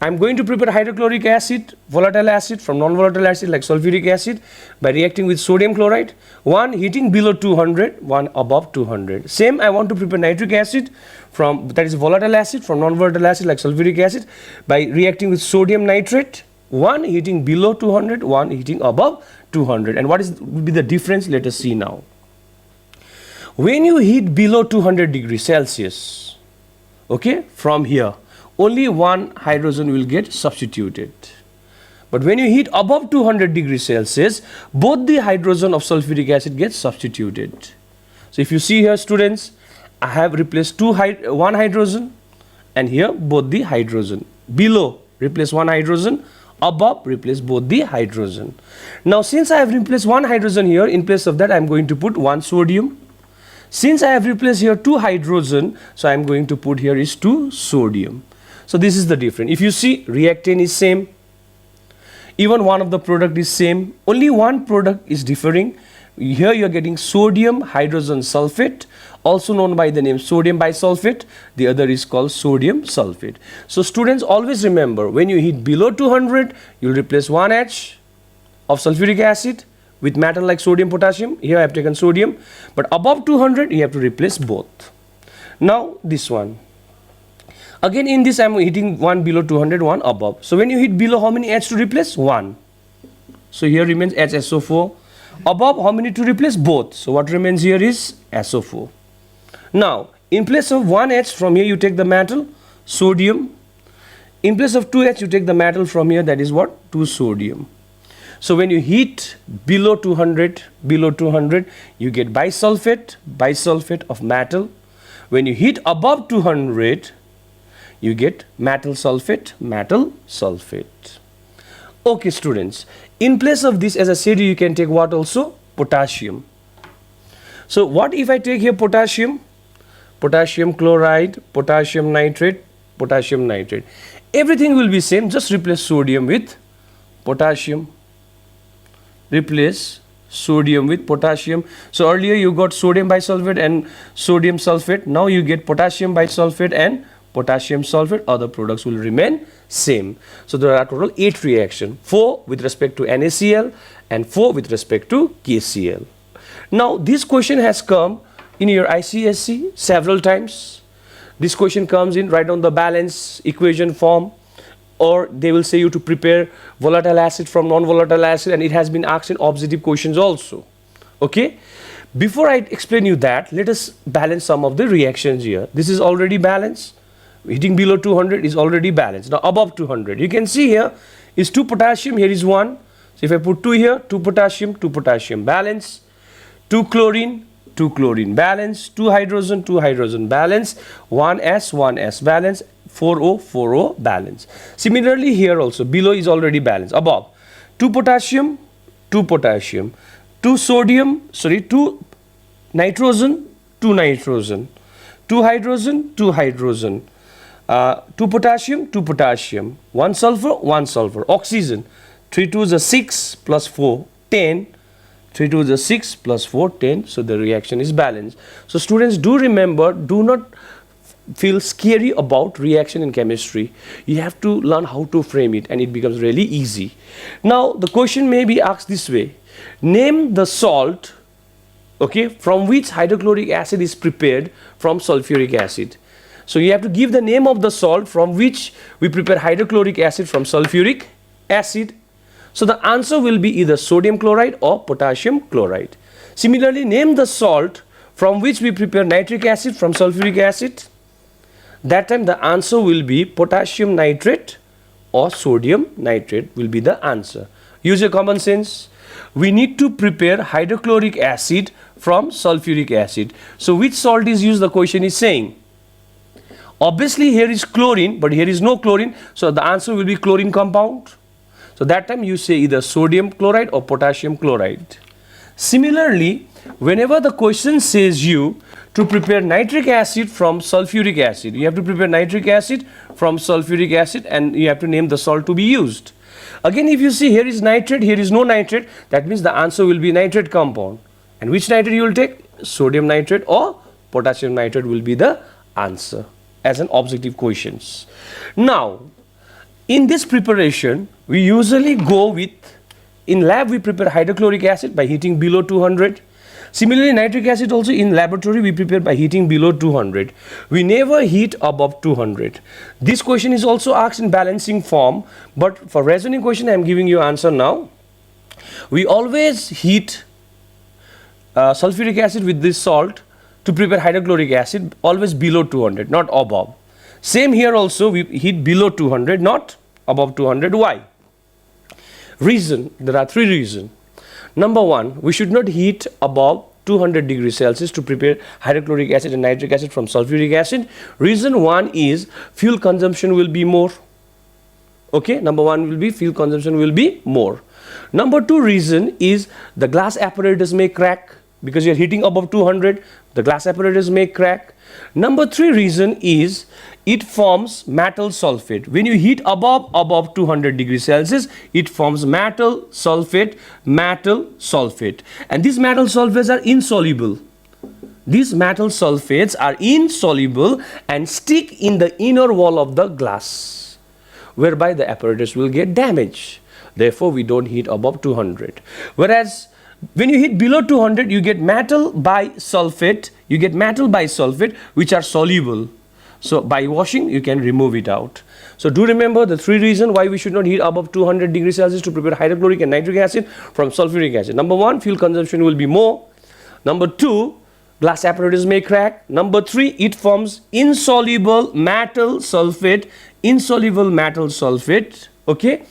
I am going to prepare hydrochloric acid, volatile acid from non-volatile acid like sulfuric acid by reacting with sodium chloride. One heating below 200, one above 200. Same, I want to prepare nitric acid from, that is volatile acid from non-volatile acid like sulfuric acid by reacting with sodium nitrate. One heating below 200, one heating above 200. And what would be the difference? Let us see now. When you heat below 200 degrees Celsius, okay, from here, only one hydrogen will get substituted. But when you heat above 200 degrees Celsius, both the hydrogen of sulfuric acid gets substituted. So if you see here, students, I have replaced one hydrogen, and here both the hydrogen. Below, replace one hydrogen. Above, replace both the hydrogen. Now since I have replaced one hydrogen here, in place of that I am going to put one sodium. Since I have replaced here 2 hydrogen, so I am going to put here is 2 sodium. So this is the difference. If you see, reactant is same, even one of the product is same, only one product is differing. Here you are getting sodium hydrogen sulfate, also known by the name sodium bisulfate. The other is called sodium sulfate. So students, always remember, when you heat below 200, you will replace one H of sulfuric acid, with metal like sodium, potassium. Here I have taken sodium, but above 200 you have to replace both. Now this one. Again in this I am hitting one below 200, one above. So when you hit below, how many H to replace? 1. So here remains HSO4. Above, how many to replace? Both. So what remains here is SO4. Now in place of 1H, from here you take the metal, sodium. In place of 2H you take the metal from here, that is what? 2 sodium. So when you heat below 200, you get bisulfate of metal. When you heat above 200, you get metal sulfate. Okay students, in place of this, as I said, you can take what also? Potassium. So what if I take here potassium? Potassium chloride, potassium nitrate, potassium nitrate. Everything will be same, just replace sodium with potassium. Replace sodium with potassium. So earlier you got sodium bisulfate and sodium sulfate. Now you get potassium bisulfate and potassium sulfate. Other products will remain same. So there are total 8 reactions, 4 with respect to NaCl and 4 with respect to KCl. Now this question has come in your ICSE several times. This question comes in right on the balance equation form, or they will say you to prepare volatile acid from non-volatile acid, and it has been asked in objective questions also. Okay, before I explain you that, let us balance some of the reactions here. This is already balanced. Heating below 200 is already balanced. Now above 200, you can see here is 2 potassium, here is 1. So if I put 2 here, 2 potassium balance, 2 chlorine balance, 2 hydrogen balance, 1s balance, 4O balance. Similarly here also below is already balanced. Above 2 potassium, 2 sodium, 2 nitrogen, 2 hydrogen, 2 potassium, 1 sulfur, oxygen, 3 2 is a 6 plus 4, 10. 3 2 is a 6 plus 4, 10. So the reaction is balanced. So students, do remember, do not feel scary about reaction in chemistry. You have to learn how to frame it, and it becomes really easy. Now the question may be asked this way: name the salt, okay, from which hydrochloric acid is prepared from sulfuric acid. So you have to give the name of the salt from which we prepare hydrochloric acid from sulfuric acid. So the answer will be either sodium chloride or potassium chloride. Similarly, name the salt from which we prepare nitric acid from sulfuric acid. That time the answer will be potassium nitrate or sodium nitrate will be the answer. Use your common sense. We need to prepare hydrochloric acid from sulfuric acid. So which salt is used, the question is saying. Obviously here is chlorine, but here is no chlorine, so the answer will be chlorine compound. So that time you say either sodium chloride or potassium chloride. Similarly, whenever the question says you to prepare nitric acid from sulfuric acid, you have to prepare nitric acid from sulfuric acid, and you have to name the salt to be used. Again, if you see here is nitrate, here is no nitrate, that means the answer will be nitrate compound. And which nitrate you will take? Sodium nitrate or potassium nitrate will be the answer as an objective questions. Now, in this preparation, we usually go with, in lab we prepare hydrochloric acid by heating below 200. Similarly, nitric acid also in laboratory we prepare by heating below 200. We never heat above 200. This question is also asked in balancing form, but for reasoning question I am giving you answer now. We always heat sulfuric acid with this salt to prepare hydrochloric acid, always below 200, not above. Same here also, we heat below 200, not above 200. Why? Reason, there are 3 reasons. Number 1, we should not heat above 200 degrees Celsius to prepare hydrochloric acid and nitric acid from sulfuric acid. Reason 1 is fuel consumption will be more. Okay, number 1 will be fuel consumption will be more. Number 2 reason is the glass apparatus may crack, because you are heating above 200, the glass apparatus may crack. Number 3 reason is it forms metal sulfate. When you heat above 200 degrees Celsius, it forms metal sulfate. And these metal sulfates are insoluble. These metal sulfates are insoluble and stick in the inner wall of the glass, whereby the apparatus will get damaged. Therefore, we don't heat above 200. Whereas When you hit below 200, you get metal bisulfate. You get metal bisulfate, which are soluble. So by washing, you can remove it out. So do remember the three reasons why we should not heat above 200 degrees Celsius to prepare hydrochloric and nitric acid from sulfuric acid. Number one, fuel consumption will be more. Number two, glass apparatus may crack. Number three, it forms insoluble metal sulfate. Insoluble metal sulfate. Okay.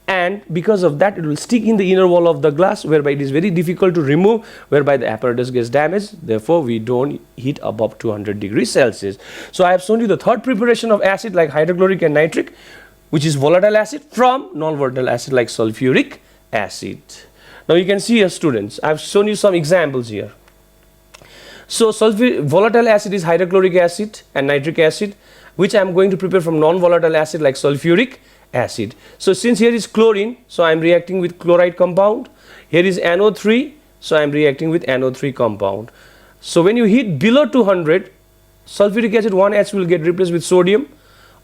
And because of that, it will stick in the inner wall of the glass, whereby it is very difficult to remove, whereby the apparatus gets damaged. Therefore, we don't heat above 200 degrees Celsius. So I have shown you the third preparation of acid like hydrochloric and nitric, which is volatile acid, from non-volatile acid like sulfuric acid. Now you can see here, students, I have shown you some examples here. So volatile acid is hydrochloric acid and nitric acid, which I am going to prepare from non-volatile acid like sulfuric acid. So since here is chlorine, so I am reacting with chloride compound. Here is NO3, so I am reacting with NO3 compound. So when you heat below 200, sulfuric acid 1H will get replaced with sodium.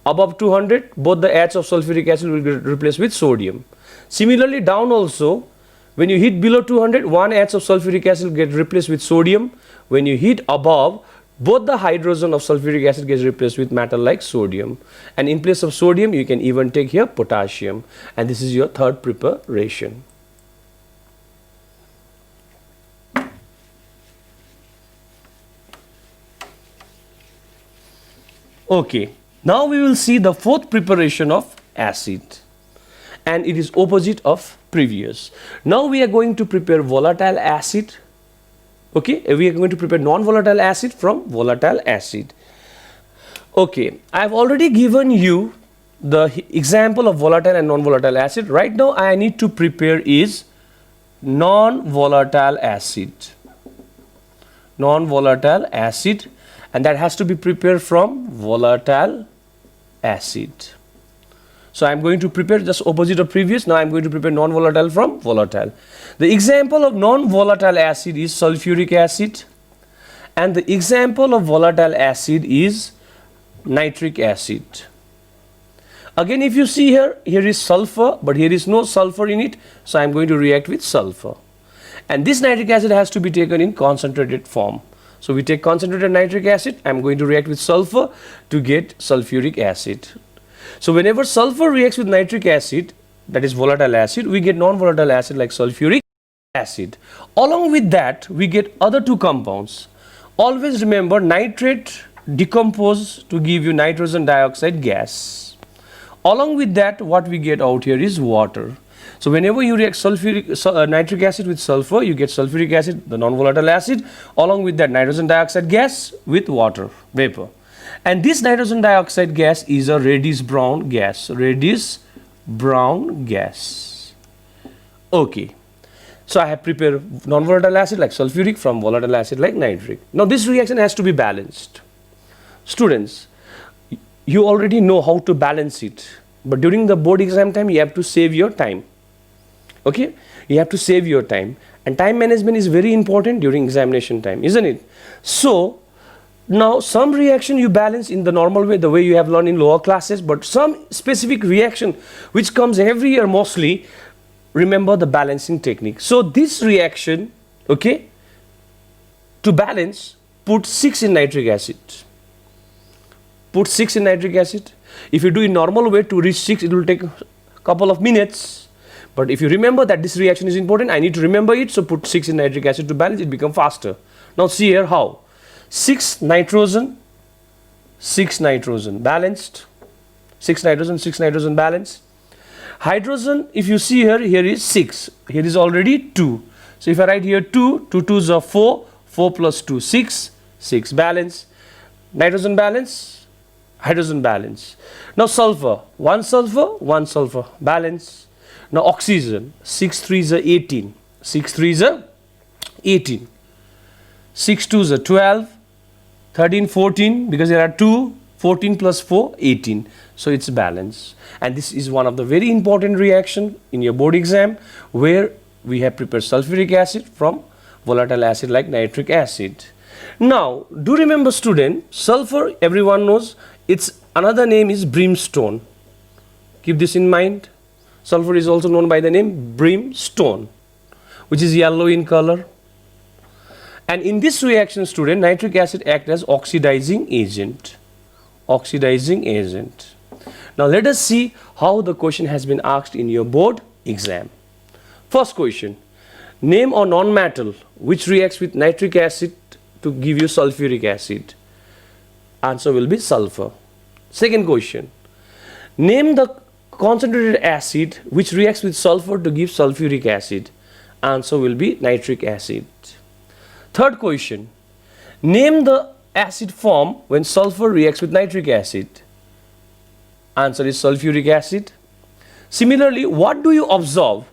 Above 200, both the H of sulfuric acid will get replaced with sodium. Similarly, down also, when you heat below 200, 1 H of sulfuric acid get replaced with sodium. When you heat above, both the hydrogen of sulfuric acid gets replaced with metal like sodium. And in place of sodium, you can even take here potassium. And this is your third preparation. Okay, now we will see the fourth preparation of acid. And it is opposite of previous. Now we are going to prepare volatile acid. Okay, we are going to prepare non-volatile acid from volatile acid. Okay, I have already given you the example of volatile and non-volatile acid. Right now I need to prepare is non-volatile acid. Non-volatile acid, and that has to be prepared from volatile acid. So I am going to prepare just opposite of previous. Now I am going to prepare non-volatile from volatile. The example of non-volatile acid is sulfuric acid, and the example of volatile acid is nitric acid. Again, if you see here, here is sulfur, but here is no sulfur in it, so I am going to react with sulfur. And this nitric acid has to be taken in concentrated form. So we take concentrated nitric acid, I am going to react with sulfur to get sulfuric acid. So whenever sulfur reacts with nitric acid, that is volatile acid, we get non-volatile acid like sulfuric acid. Along with that, we get other two compounds. Always remember, nitrate decompose to give you nitrogen dioxide gas. Along with that, what we get out here is water. So whenever you react nitric acid with sulfur, you get sulfuric acid, the non-volatile acid, along with that nitrogen dioxide gas with water, vapor. And this nitrogen dioxide gas is a reddish brown gas. Reddish brown gas. Okay. So I have prepared non-volatile acid like sulfuric from volatile acid like nitric. Now this reaction has to be balanced. Students, you already know how to balance it. But during the board exam time, you have to save your time. Okay? You have to save your time. And time management is very important during examination time, isn't it? So, now some reaction you balance in the normal way, the way you have learned in lower classes, but some specific reaction which comes every year mostly, remember the balancing technique. So this reaction, okay, to balance, put 6 in nitric acid. Put 6 in nitric acid. If you do it normal way to reach 6, it will take a couple of minutes. But if you remember that this reaction is important, I need to remember it, so put 6 in nitric acid to balance, it become faster. Now see here how. 6 nitrogen, 6 nitrogen balanced, 6 nitrogen balanced. Hydrogen, if you see here, here is 6, here is already 2. So if I write here 2, 2 2s are 4, 4 plus 2, 6, 6 balance. Nitrogen balance, hydrogen balance. Now sulfur, 1 sulfur balance. Now oxygen, 6 3s are 18, 6 3s are 18. 6 2s are 12, 13, 14, because there are 2, 14 plus 4, 18. So it's balance. And this is one of the very important reaction in your board exam, where we have prepared sulfuric acid from volatile acid like nitric acid. Now, do remember student, sulfur, everyone knows, its another name is brimstone. Keep this in mind. Sulfur is also known by the name brimstone. which is yellow in color. And in this reaction, student, nitric acid acts as oxidizing agent. Oxidizing agent. Now let us see how the question has been asked in your board exam. First question, name a non-metal which reacts with nitric acid to give you sulfuric acid. Answer will be sulfur. Second question, name the concentrated acid which reacts with sulfur to give sulfuric acid. Answer will be nitric acid. Third question, name the acid form when sulfur reacts with nitric acid. Answer is sulfuric acid. Similarly, what do you observe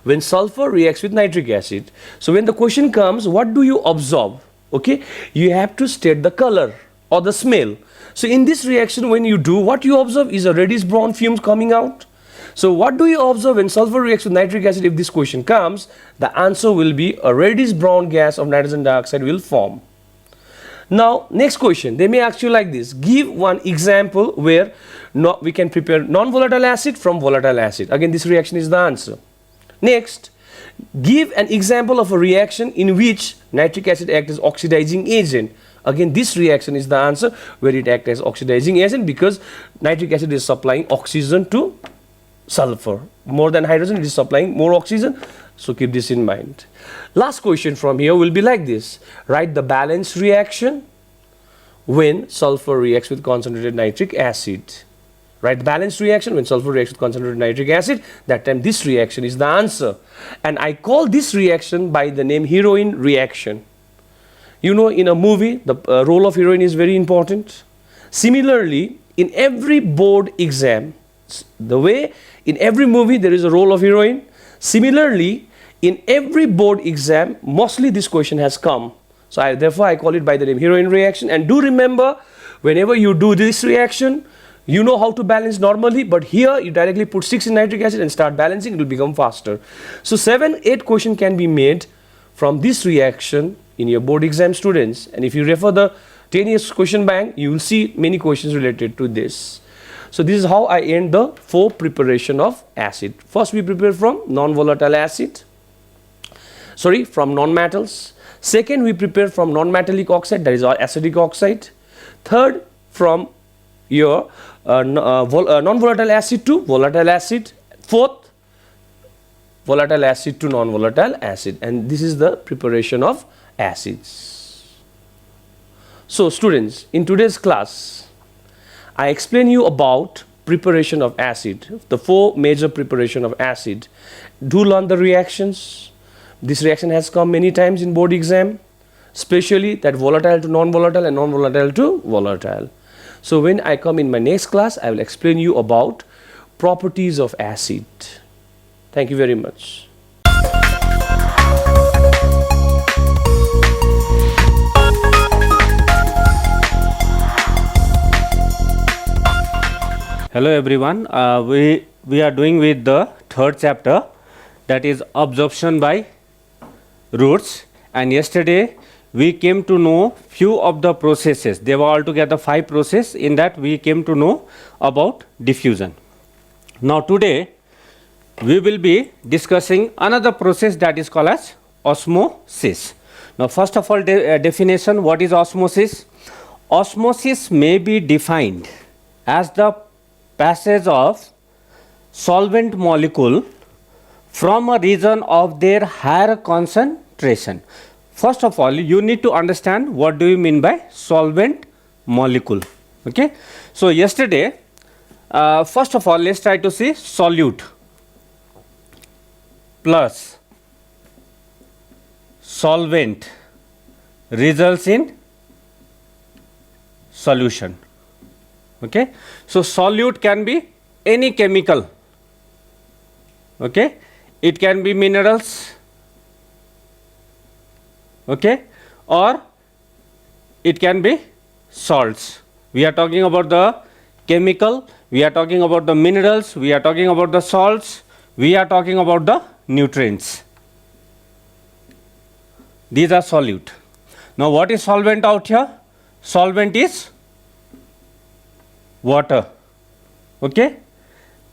when sulfur reacts with nitric acid? So when the question comes, what do you observe? Okay, you have to state the color or the smell. So in this reaction, when you do, what you observe is a reddish brown fumes coming out. So what do you observe when sulfur reacts with nitric acid? If this question comes, the answer will be a reddish brown gas of nitrogen dioxide will form. Now next question, they may ask you like this, give one example where we can prepare non-volatile acid from volatile acid. Again, this reaction is the answer. Next, give an example of a reaction in which nitric acid acts as oxidizing agent. Again, this reaction is the answer where it acts as oxidizing agent because nitric acid is supplying oxygen to sulfur. More than hydrogen, it is supplying more oxygen. So keep this in mind. Last question from here will be like this. Write the balanced reaction when sulfur reacts with concentrated nitric acid. Write the balanced reaction when sulfur reacts with concentrated nitric acid. That time this reaction is the answer. And I call this reaction by the name heroin reaction. You know, in a movie, the role of heroine is very important. Similarly, in every board exam, the way in every movie there is a role of heroine, similarly, in every board exam, mostly this question has come. So therefore, I call it by the name heroin reaction. And do remember, whenever you do this reaction, you know how to balance normally, but here you directly put 6 in nitric acid and start balancing, it will become faster. So 7, 8 question can be made from this reaction in your board exam, students. And if you refer the 10 years question bank, you will see many questions related to this. So this is how I end the 4 preparation of acid. First we prepare from non-volatile acid, from non-metals. Second, we prepare from non-metallic oxide, that is our acidic oxide. Third, from your non-volatile acid to volatile acid. Fourth, volatile acid to non-volatile acid. And this is the preparation of acids. So students, in today's class, I explain you about preparation of acid, the 4 major preparation of acid. Do learn the reactions. This reaction has come many times in board exam, especially that volatile to non-volatile and non-volatile to volatile. So when I come in my next class, I will explain you about properties of acid. Thank you very much. Hello everyone, we are doing with the 3rd chapter, that is absorption by roots, and yesterday we came to know few of the processes. There were altogether 5 processes. In that we came to know about diffusion. Now today we will be discussing another process that is called as osmosis. Now first of all, definition, what is osmosis? Osmosis may be defined as the passage of solvent molecule from a region of their higher concentration. First of all, you need to understand what do you mean by solvent molecule. Okay. So yesterday, first of all, let's try to see solute plus solvent results in solution. Okay. So solute can be any chemical. Okay. It can be minerals, okay, or it can be salts. We are talking about the chemical, we are talking about the minerals, we are talking about the salts, we are talking about the nutrients. These are solute. Now what is solvent out here? Solvent is water, okay,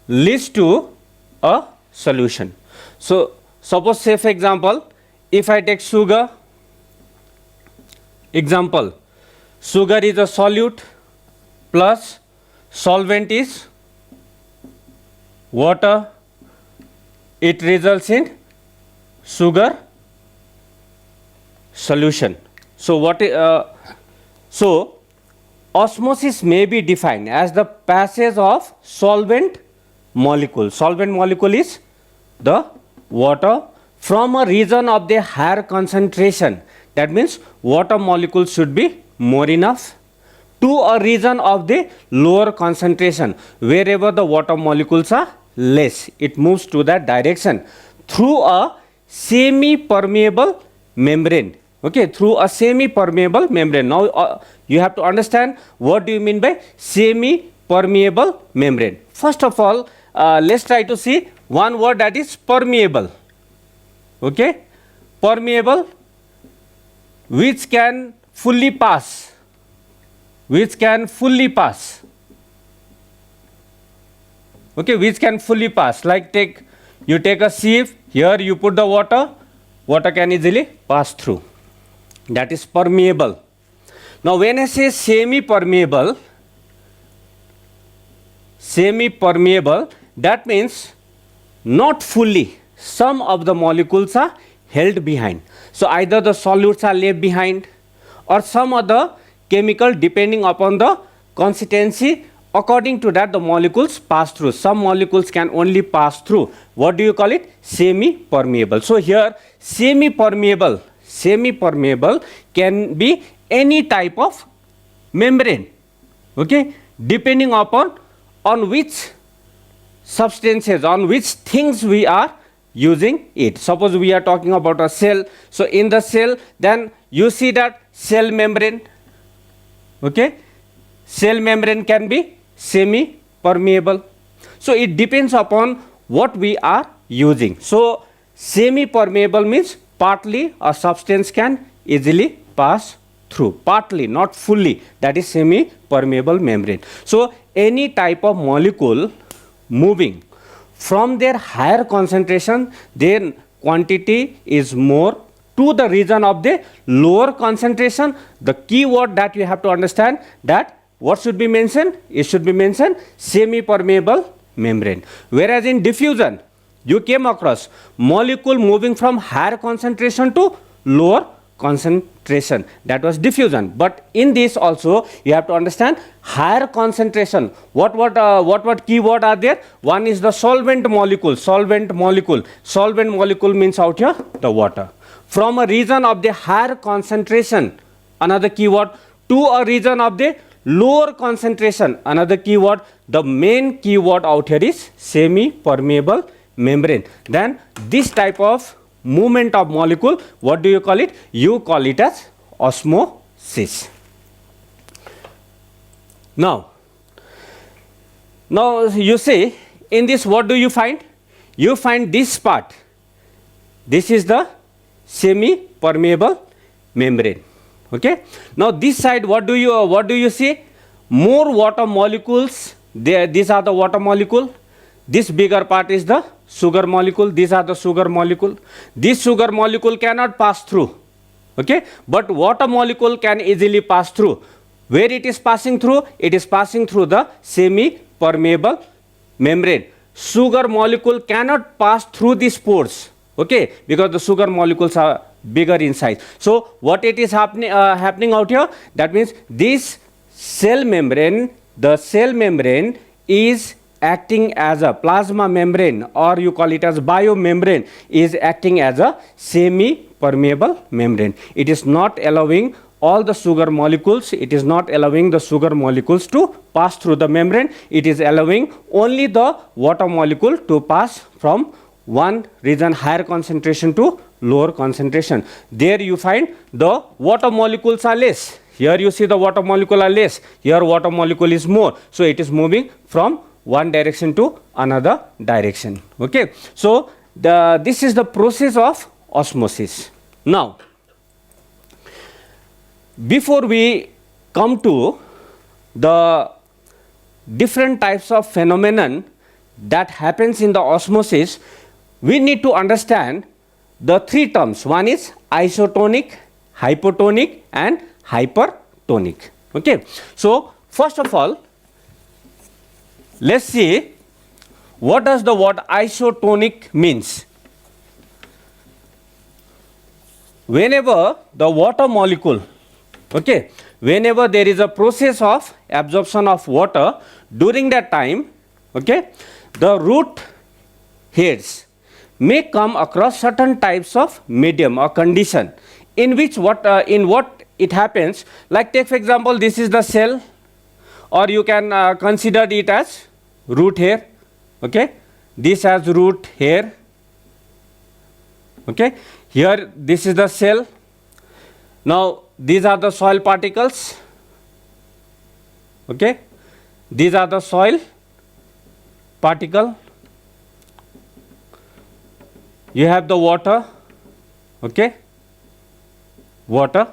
leads to a solution. So suppose say for example, if I take sugar, example, sugar is a solute plus solvent is water, it results in sugar solution. So so osmosis may be defined as the passage of solvent molecule. Solvent molecule is the water from a region of the higher concentration. That means water molecule should be more enough to a region of the lower concentration. Wherever the water molecules are less, it moves to that direction through a semi-permeable membrane. Okay, through a semi-permeable membrane. Now you have to understand what do you mean by semi-permeable membrane. First of all, let's try to see one word, that is permeable. Okay, permeable, which can fully pass, which can fully pass. Okay, which can fully pass. Like you take a sieve, here you put the water, water can easily pass through. That is permeable. Now when I say semi-permeable, that means not fully. Some of the molecules are held behind. So either the solutes are left behind or some other chemical, depending upon the consistency, according to that the molecules pass through. Some molecules can only pass through. What do you call it? Semi-permeable. So here semi-permeable can be any type of membrane. Okay, depending upon on which substances, on which things we are using it. Suppose we are talking about a cell. So in the cell, then you see that cell membrane. Okay, cell membrane can be semi-permeable. So it depends upon what we are using. So semi-permeable means partly a substance can easily pass through, partly, not fully. That is semi-permeable membrane. So any type of molecule moving from their higher concentration, their quantity is more, to the region of the lower concentration. The key word that you have to understand, that what should be mentioned? It should be mentioned semi-permeable membrane. Whereas in diffusion, you came across molecule moving from higher concentration to lower concentration. That was diffusion. But in this also you have to understand higher concentration. What keyword are there? One is the solvent molecule. Solvent molecule means out here the water. From a region of the higher concentration, another keyword, to a region of the lower concentration, another keyword. The main keyword out here is semi-permeable membrane. Then this type of movement of molecule, what do you call it? You call it as osmosis. Now you see, in this what do you find? You find this part. This is the semi-permeable membrane. Okay. Now this side, what do you see? More water molecules. These are the water molecule. This bigger part is the sugar molecule. These are the sugar molecule. This sugar molecule cannot pass through. Okay. But water molecule can easily pass through. Where it is passing through? It is passing through the semi-permeable membrane. Sugar molecule cannot pass through these pores. Okay, because the sugar molecules are bigger in size. So what it is happening out here? That means this cell membrane, the cell membrane is acting as a plasma membrane, or you call it as biomembrane, is acting as a semi-permeable membrane. It is not allowing all the sugar molecules, it is not allowing the sugar molecules to pass through the membrane. It is allowing only the water molecule to pass from one region higher concentration to lower concentration. There you find the water molecules are less. Here you see the water molecule are less. Here water molecule is more. So it is moving from one direction to another direction. Okay. So this is the process of osmosis. Now, before we come to the different types of phenomenon that happens in the osmosis, we need to understand the three terms. One is isotonic, hypotonic and hypertonic. Okay. So first of all, let's see what does the word isotonic means. Whenever the water molecule, okay, whenever there is a process of absorption of water, during that time, okay, the root hairs may come across certain types of medium or condition in which what it happens. Like take for example, this is the cell, or you can consider it as root hair. Okay, this as root hair. Okay, here this is the cell. Now these are the soil particles. Okay, these are the soil particle. You have the water. Okay, water.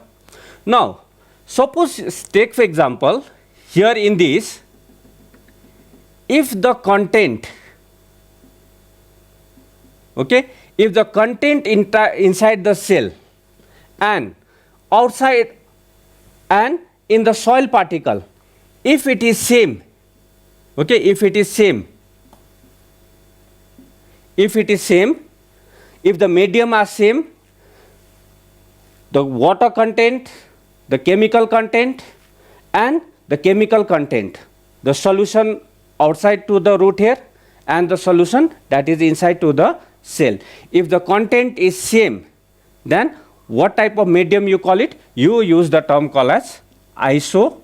Now suppose take for example, here in this, if the content, okay, if the content inside the cell and outside and in the soil particle, if it is same, okay, if it is same, if the medium are same, the water content, the chemical content and the chemical content, the solution outside to the root hair and the solution that is inside to the cell, if the content is same, then what type of medium you call it? You use the term called as isotonic.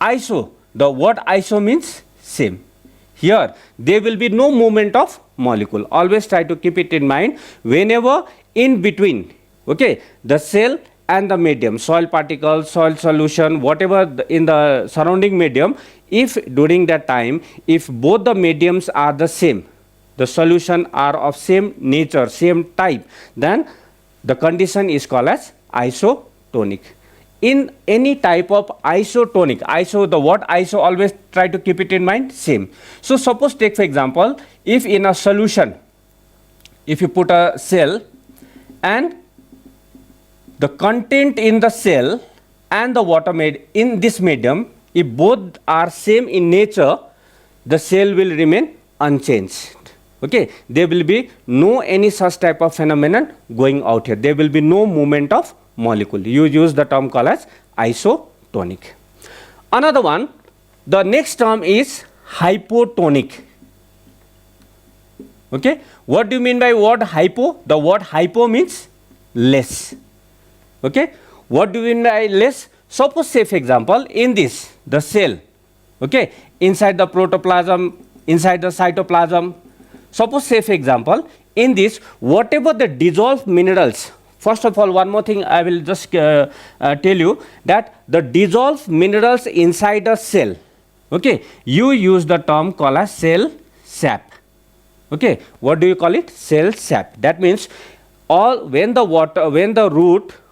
Iso, the word iso means same. Here there will be no movement of molecule. Always try to keep it in mind whenever in between, okay, the cell and the medium, soil particle, soil solution, whatever in the surrounding medium, if during that time, if both the mediums are the same, the solution are of same nature, same type, then the condition is called as isotonic. In any type of isotonic, the word iso, always try to keep it in mind, same. So suppose take for example, if in a solution, if you put a cell and the content in the cell and the water made in this medium, if both are same in nature, the cell will remain unchanged. Okay, there will be no any such type of phenomenon going out here. There will be no movement of molecule. You use the term called as isotonic. Another one, the next term is hypotonic. Okay, what do you mean by word hypo? The word hypo means less. Okay, what do you mean by less? Suppose say for example, in this, the cell, okay, inside the protoplasm, inside the cytoplasm, suppose say for example, in this, whatever the dissolved minerals, first of all, one more thing I will just tell you, that the dissolved minerals inside a cell, okay, you use the term called as cell sap. Okay, what do you call it? Cell sap. That means when the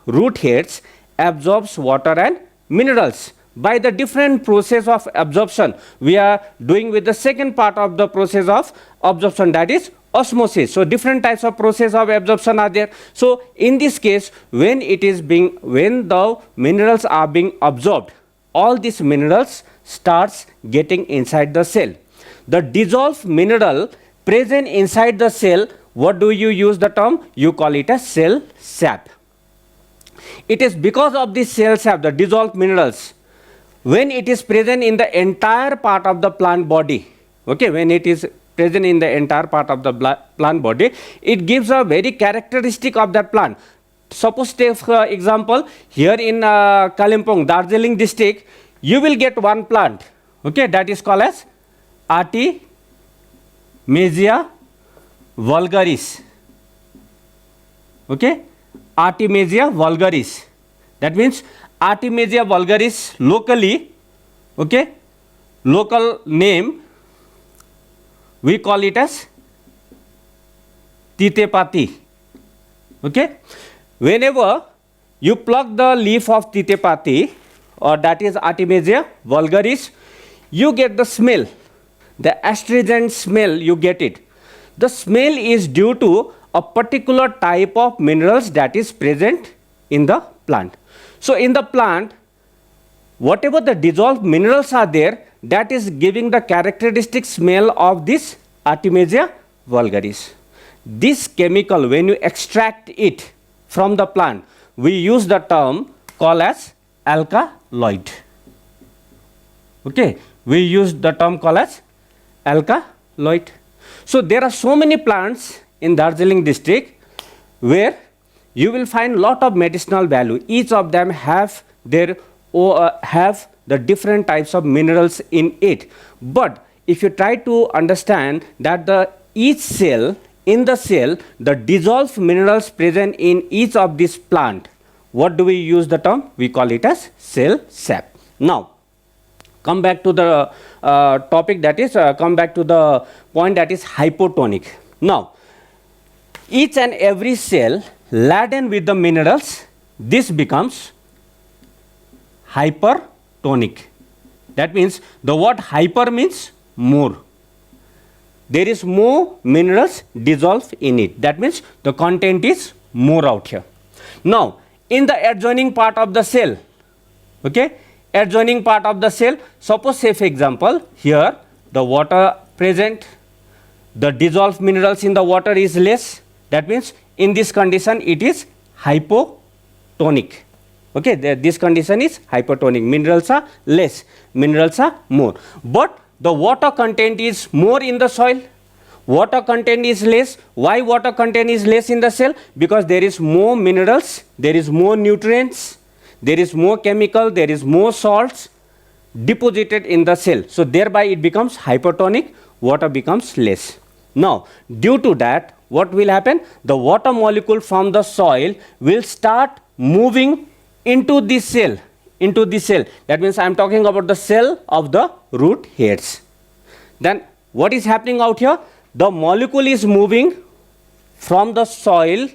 root hairs absorbs water and minerals by the different process of absorption we are doing with the second part of the process of absorption, that is osmosis. So different types of process of absorption are there. So in this case, when the minerals are being absorbed, all these minerals starts getting inside the cell. The dissolved mineral present inside the cell, what do you use the term? You call it as cell sap. It is because of this cell sap, the dissolved minerals, when it is present in the entire part of the plant body, okay, when it is present in the entire part of the plant body, it gives a very characteristic of that plant. Suppose take for example, here in Kalimpong, Darjeeling district, you will get one plant, okay, that is called as Artemisia vulgaris. Okay, Artemisia vulgaris. That means Artemisia vulgaris locally, okay, local name, we call it as titepati. Okay, whenever you pluck the leaf of titepati, or that is Artemisia vulgaris, you get the smell, the astringent smell, you get it. The smell is due to a particular type of minerals that is present in the plant. So in the plant, whatever the dissolved minerals are there, that is giving the characteristic smell of this Artemisia vulgaris. This chemical, when you extract it from the plant, we use the term called as alkaloid. Okay, we use the term called as alkaloid. So there are so many plants in Darjeeling district where you will find lot of medicinal value. Each of them have their have the different types of minerals in it. But if you try to understand that the each cell, in the cell, the dissolved minerals present in each of this plant, what do we use the term? We call it as cell sap. Now, come back to the topic, that is, come back to the point, that is hypotonic. Now, each and every cell laden with the minerals, this becomes hypertonic. That means the word hyper means more. There is more minerals dissolved in it. That means the content is more out here. Now, in the adjoining part of the cell, okay, adjoining part of the cell, suppose say for example, here the water present, the dissolved minerals in the water is less. That means in this condition it is hypotonic. Okay, this condition is hypertonic. Minerals are less, minerals are more. But the water content is more in the soil. Water content is less. Why water content is less in the cell? Because there is more minerals, there is more nutrients, there is more chemical, there is more salts deposited in the cell. So thereby it becomes hypertonic, water becomes less. Now, due to that, what will happen? The water molecule from the soil will start moving into this cell, into this cell. That means I am talking about the cell of the root hairs. Then what is happening out here? The molecule is moving from the soil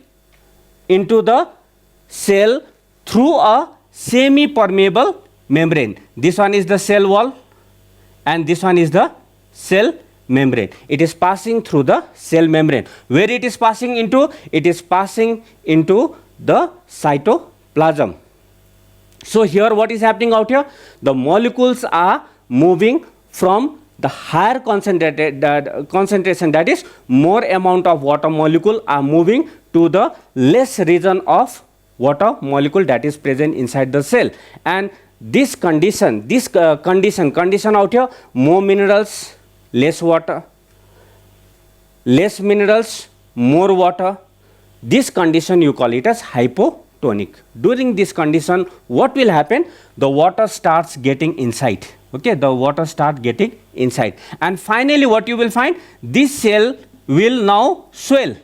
into the cell through a semi-permeable membrane. This one is the cell wall and this one is the cell membrane. It is passing through the cell membrane. Where it is passing into? It is passing into the cytoplasm. So here what is happening out here? The molecules are moving from the higher concentration, that is more amount of water molecule are moving to the less region of water molecule that is present inside the cell. And this condition, condition out here, more minerals, less water, less minerals, more water. This condition you call it as hypotonic. During this condition, what will happen? The water starts getting inside. Okay, the water starts getting inside. And finally, what you will find? This cell will now swell.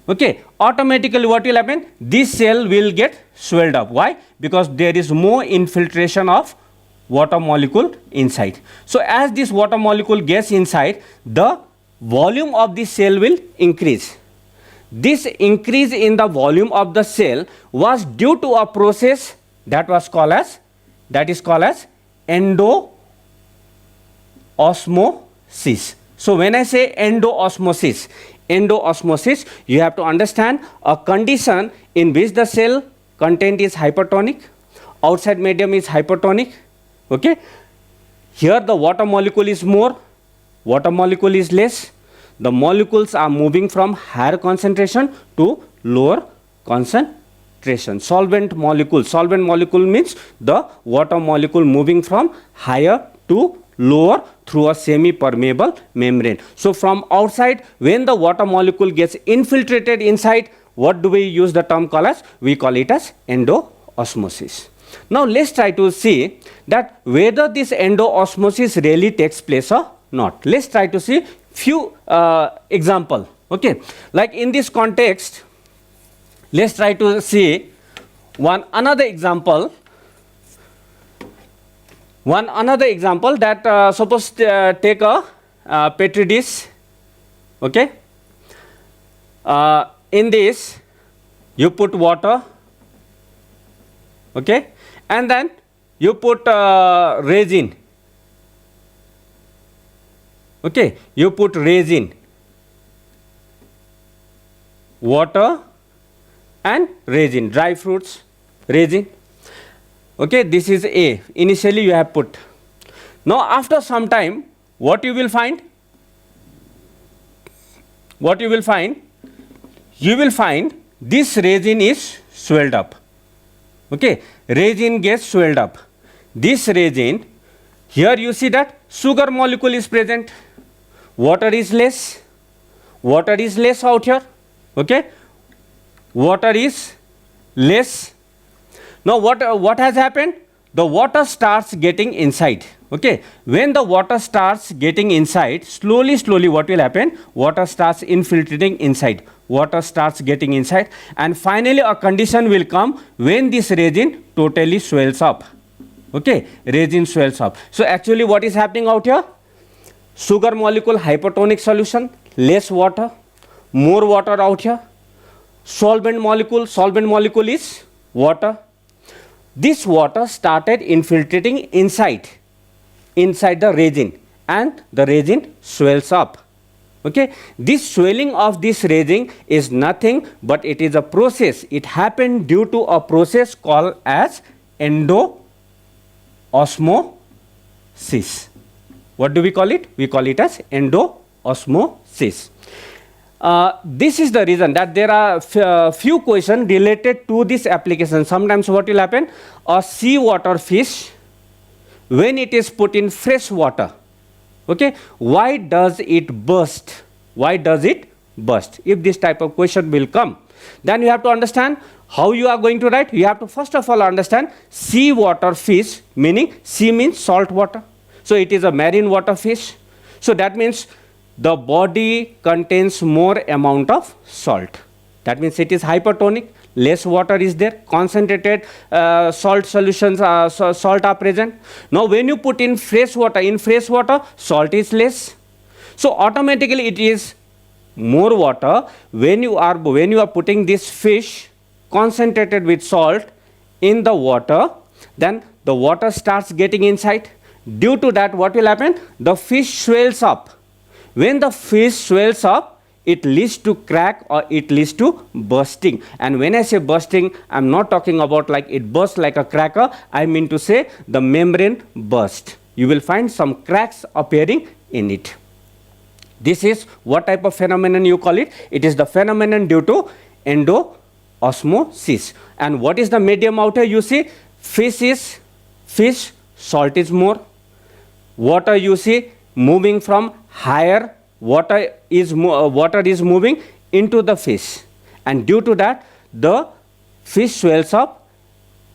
Okay, automatically what will happen? This cell will get swelled up. Why? Because there is more infiltration of water molecule inside. So as this water molecule gets inside, the volume of the cell will increase. This increase in the volume of the cell was due to a process that was called as, endoosmosis. So when I say endoosmosis, you have to understand a condition in which the cell content is hypertonic, outside medium is hypertonic. Okay, here the water molecule is more, water molecule is less. The molecules are moving from higher concentration to lower concentration. Solvent molecule means the water molecule moving from higher to lower through a semi-permeable membrane. So from outside, when the water molecule gets infiltrated inside, what do we use the term called as? We call it as endoosmosis. Now let's try to see that whether this endoosmosis really takes place or not. Let's try to see few example. Okay, like in this context, let's try to see another example that suppose take a petri dish. Okay, in this you put water. Okay, and then you put resin. Okay, you put resin. water and resin, dry fruits, resin. Okay, this is A. Initially you have put. Now after some time, what you will find? What you will find? You will find this resin is swelled up. Okay, resin gets swelled up. This resin, here you see that sugar molecule is present. Water is less. Water is less out here. Okay, water is less. Now what has happened? The water starts getting inside. Okay, when the water starts getting inside, slowly what will happen? Water starts infiltrating inside. Water starts getting inside, and finally a condition will come when this resin totally swells up. Okay, resin swells up. So actually what is happening out here? Sugar molecule hypertonic solution, less water, more water out here. Solvent molecule is water. This water started infiltrating inside the resin, and the resin swells up. Okay, this swelling of this resin is nothing but it is a process. It happened due to a process called as endo-osmosis. What do we call it? We call it as endo-osmosis. This is the reason that there are few questions related to this application. Sometimes what will happen? A seawater fish, when it is put in fresh water, okay, why does it burst? Why does it burst? If this type of question will come, then you have to understand how you are going to write. You have to first of all understand seawater fish, meaning sea means salt water. So it is a marine water fish. So that means the body contains more amount of salt. That means it is hypertonic. Less water is there. Concentrated salt solutions, salt are present. Now when you put in fresh water, salt is less. So automatically it is more water. When you are putting this fish concentrated with salt in the water, then the water starts getting inside. Due to that, what will happen? The fish swells up. When the fish swells up, it leads to crack or it leads to bursting. And when I say bursting, I'm not talking about like it bursts like a cracker. I mean to say the membrane burst. You will find some cracks appearing in it. This is what type of phenomenon you call it? It is the phenomenon due to endo-osmosis. And what is the medium out here? You see, fish, salt is more. Water, you see, moving from higher, water is moving into the fish, and due to that the fish swells up,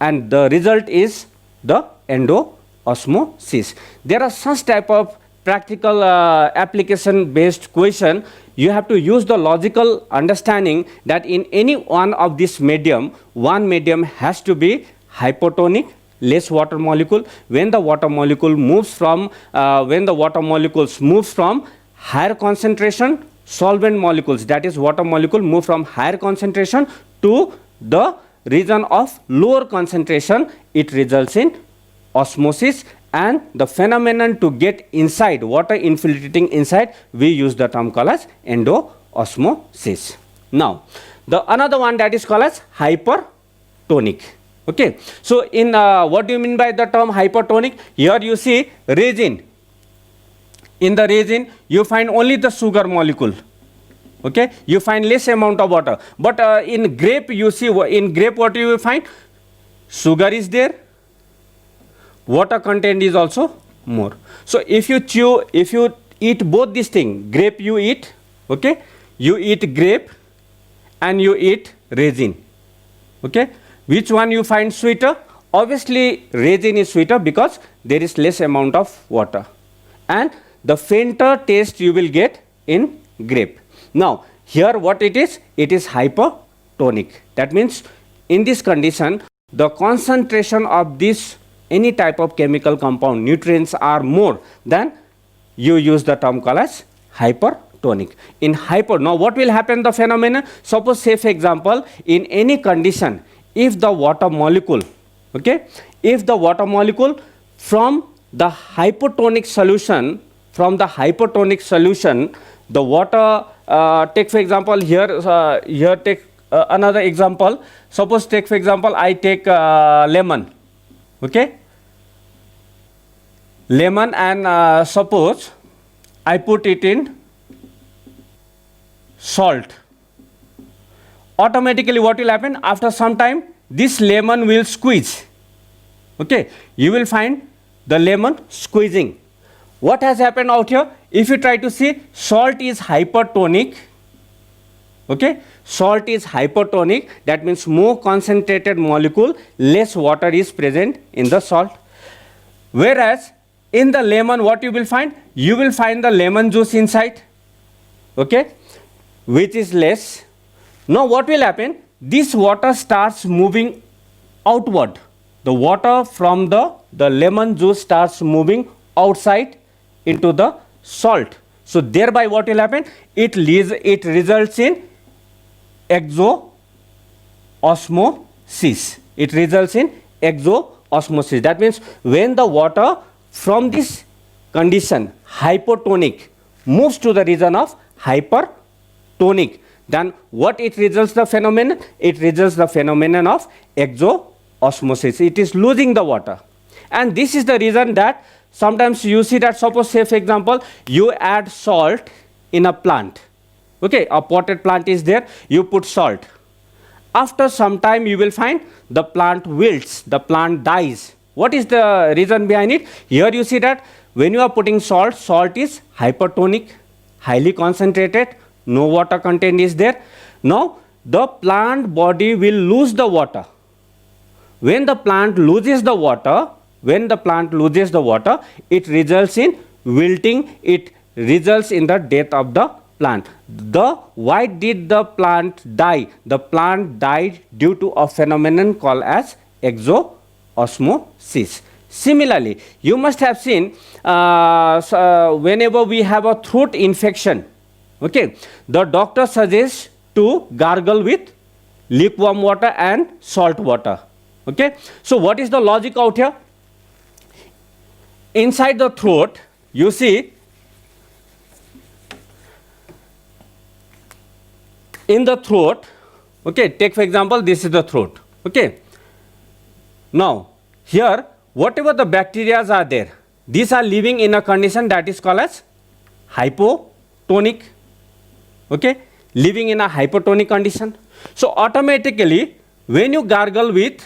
and the result is the endo-osmosis. There are such type of practical application based question. You have to use the logical understanding that in any one of this medium, one medium has to be hypotonic, less water molecule. When the water molecule moves from higher concentration, solvent molecules, that is water molecule, move from higher concentration to the region of lower concentration, it results in osmosis. And the phenomenon to get inside, water infiltrating inside, we use the term called as endo-osmosis. Now the another one that is called as hypertonic. Okay, so in what do you mean by the term hypertonic? Here you see resin. In the resin, you find only the sugar molecule. Okay, you find less amount of water. But in grape, you see, in grape what you will find? Sugar is there. Water content is also more. So if you eat both these things, grape you eat, okay, you eat grape and you eat resin. Okay, which one you find sweeter? Obviously, resin is sweeter because there is less amount of water, and the fainter taste you will get in grape. Now, here what it is? It is hypertonic. That means in this condition, the concentration of this any type of chemical compound, nutrients are more than you use the term called as hypertonic. In now what will happen the phenomenon? Suppose say for example, in any condition, if the water molecule, okay, if the water molecule from the hypotonic solution, the water take for example here take another example. Suppose take for example I take lemon, okay, lemon, and suppose I put it in salt. Automatically what will happen, after some time this lemon will squeeze, okay, you will find the lemon squeezing. What has happened out here? If you try to see, salt is hypertonic, okay, salt is hypertonic, that means more concentrated molecule, less water is present in the salt. Whereas in the lemon what you will find? You will find the lemon juice inside, okay, which is less. Now what will happen? This water starts moving outward. The water from the lemon juice starts moving outside into the salt. So thereby what will happen? It results in exoosmosis. It results in exoosmosis. That means when the water from this condition hypotonic moves to the region of hypertonic, then what it results the phenomenon? It results the phenomenon of exoosmosis. It is losing the water. And this is the reason that sometimes you see that, suppose say for example you add salt in a plant, okay, a potted plant is there, you put salt. After some time you will find the plant wilts, the plant dies. What is the reason behind it? Here you see that when you are putting salt, salt is hypertonic, highly concentrated, no water content is there. Now the plant body will lose the water. When the plant loses the water, it results in wilting, it results in the death of the plant. Why did the plant die? The plant died due to a phenomenon called as exoosmosis. Similarly, you must have seen whenever we have a throat infection, okay, the doctor suggests to gargle with lukewarm water and salt water, okay. So what is the logic out here? Inside the throat, you see, in the throat, okay, take for example this is the throat, okay. Now here whatever the bacteria are there, these are living in a condition that is called as hypotonic, okay, living in a hypotonic condition. So automatically when you gargle with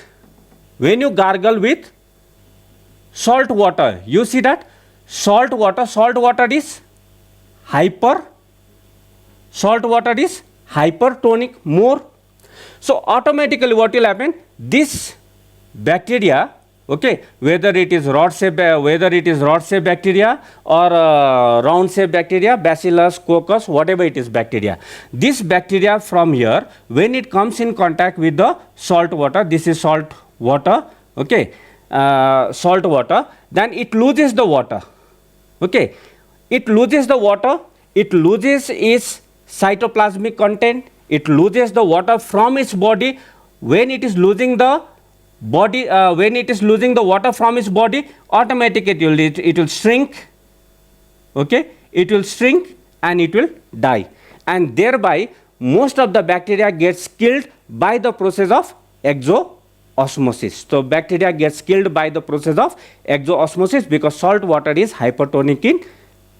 salt water, you see that salt water is hypertonic more. So automatically what will happen? This bacteria, okay, whether it is rod shape bacteria or round shape bacteria, bacillus, coccus, whatever it is bacteria, this bacteria from here, when it comes in contact with the salt water, this is salt water, okay, salt water, then it loses the water, okay, it loses the water, it loses its cytoplasmic content, it loses the water from its body. When it is losing the water from its body, automatically it will shrink, okay, it will shrink and it will die, and thereby most of the bacteria gets killed by the process of exoosmosis. So bacteria gets killed by the process of exoosmosis because salt water is hypertonic in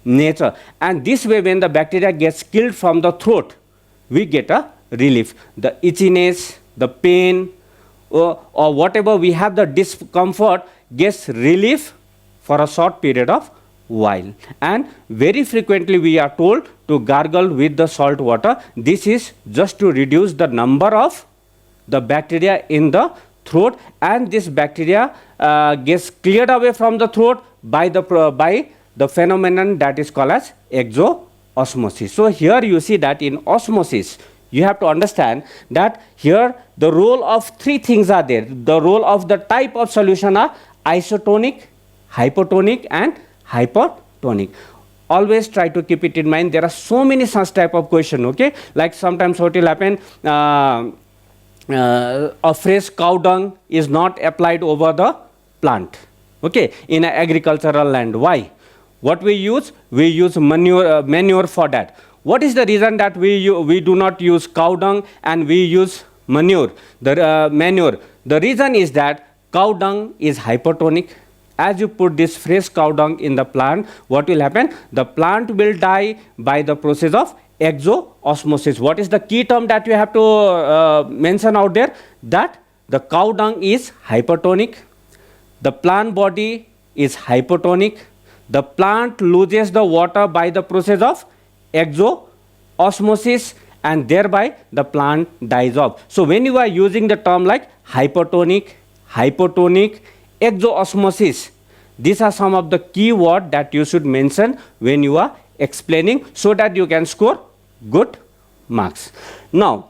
nature, and this way when the bacteria gets killed from the throat, we get a relief. The itchiness, the pain, or whatever we have, the discomfort gets relief for a short period of while. And very frequently we are told to gargle with the salt water. This is just to reduce the number of the bacteria in the throat, and this bacteria gets cleared away from the throat by the phenomenon that is called as exoosmosis. So here you see that in osmosis, you have to understand that here the role of three things are there. The role of the type of solution are isotonic, hypotonic and hypertonic. Always try to keep it in mind. There are so many such type of question, okay. Like sometimes what will happen, a fresh cow dung is not applied over the plant, okay, in an agricultural land. Why? What we use? We use manure for that. what is the reason that we do not use cow dung and we use manure? The reason is that cow dung is hypertonic. As you put this fresh cow dung in the plant, what will happen? The plant will die by the process of exoosmosis. What is the key term that you have to mention out there? That the cow dung is hypertonic, the plant body is hypotonic, the plant loses the water by the process of exoosmosis, and thereby the plant dies off. So when you are using the term like hypertonic, hypotonic, exoosmosis, these are some of the key words that you should mention when you are explaining, so that you can score good marks. Now,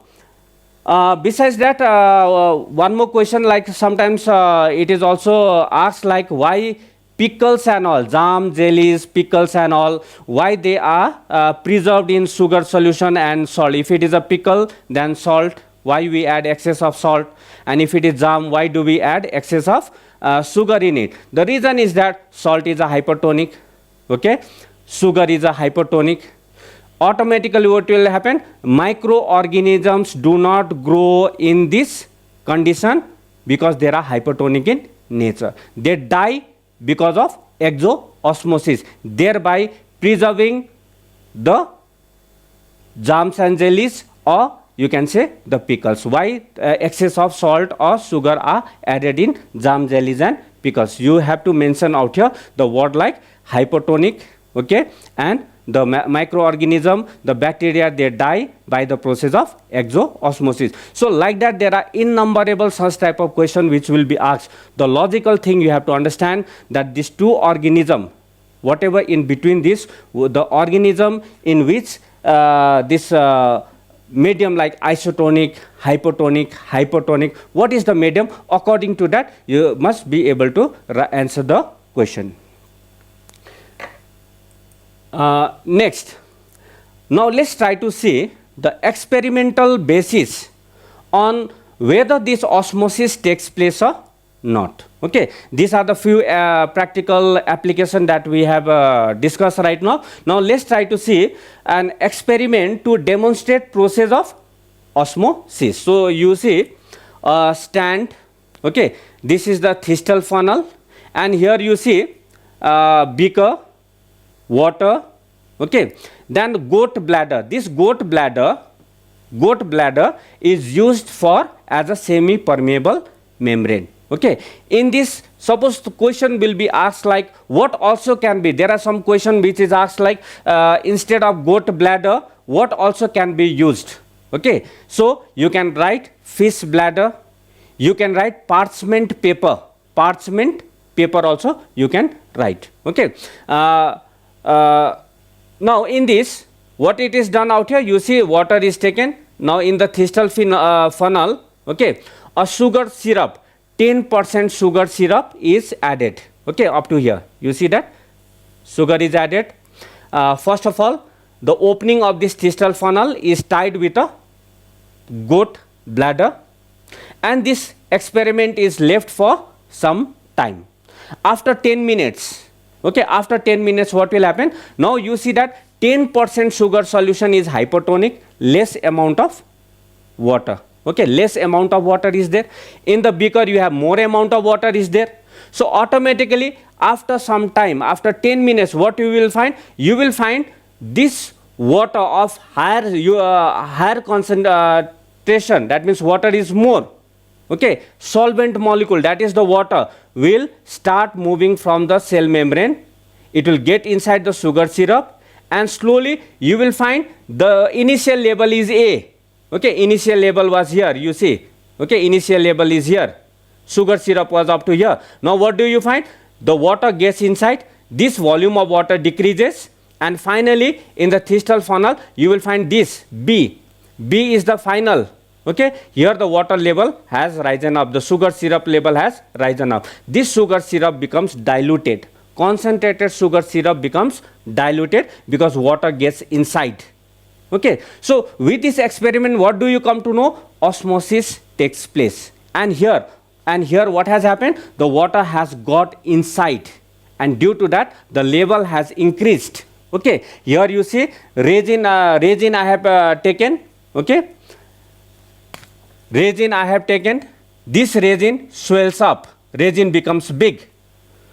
besides that, one more question, like sometimes it is also asked like why pickles and all, jam, jellies, pickles and all, why they are preserved in sugar solution and salt. If it is a pickle, then salt, why we add excess of salt, and if it is jam, why do we add excess of sugar in it? The reason is that salt is a hypertonic, okay, sugar is a hypertonic. Automatically what will happen? Microorganisms do not grow in this condition because they are hypertonic in nature. They die because of exoosmosis, thereby preserving the jams and jellies, or you can say the pickles. Why excess of salt or sugar are added in jam, jellies and pickles? You have to mention out here the word like hypertonic, okay, and the microorganism, the bacteria, they die by the process of exoosmosis. So like that, there are innumerable such type of question which will be asked. The logical thing you have to understand that these two organism, whatever in between this, the organism in which this medium like isotonic, hypotonic, hypertonic, what is the medium? According to that, you must be able to answer the question. Next, now let's try to see the experimental basis on whether this osmosis takes place or not. Okay, these are the few practical application that we have discussed right now. Now let's try to see an experiment to demonstrate process of osmosis. So you see a stand, okay, this is the Thistle funnel, and here you see beaker, water, okay, then goat bladder. This goat bladder is used for as a semi permeable membrane, okay. In this, suppose the question will be asked like what also can be, there are some question which is asked like instead of goat bladder what also can be used, okay. So you can write fish bladder, you can write parchment paper also you can write, okay. Now in this, what it is done out here, you see water is taken. Now in the Thistle funnel, okay, a sugar syrup, 10% sugar syrup is added, okay, up to here. You see that sugar is added. First of all, the opening of this Thistle funnel is tied with a goat bladder, and this experiment is left for some time. After 10 minutes, okay, after 10 minutes what will happen? Now you see that 10% sugar solution is hypertonic, less amount of water, okay, less amount of water is there. In the beaker you have more amount of water is there. So automatically after some time, after 10 minutes, what you will find? You will find this water of higher concentration, that means water is more, okay, solvent molecule, that is the water, will start moving from the cell membrane. It will get inside the sugar syrup, and slowly you will find the initial label is A, okay, initial label was here, you see, okay, initial label is here, sugar syrup was up to here. Now what do you find? The water gets inside, this volume of water decreases, and finally in the Thistle funnel you will find this B. B is the final, okay, here the water level has risen up, the sugar syrup level has risen up. This sugar syrup becomes diluted, concentrated sugar syrup becomes diluted because water gets inside, okay. So with this experiment, what do you come to know? Osmosis takes place, and here what has happened? The water has got inside, and due to that the level has increased, Okay, here you see resin I have taken. Okay, resin I have taken. This resin swells up, resin becomes big.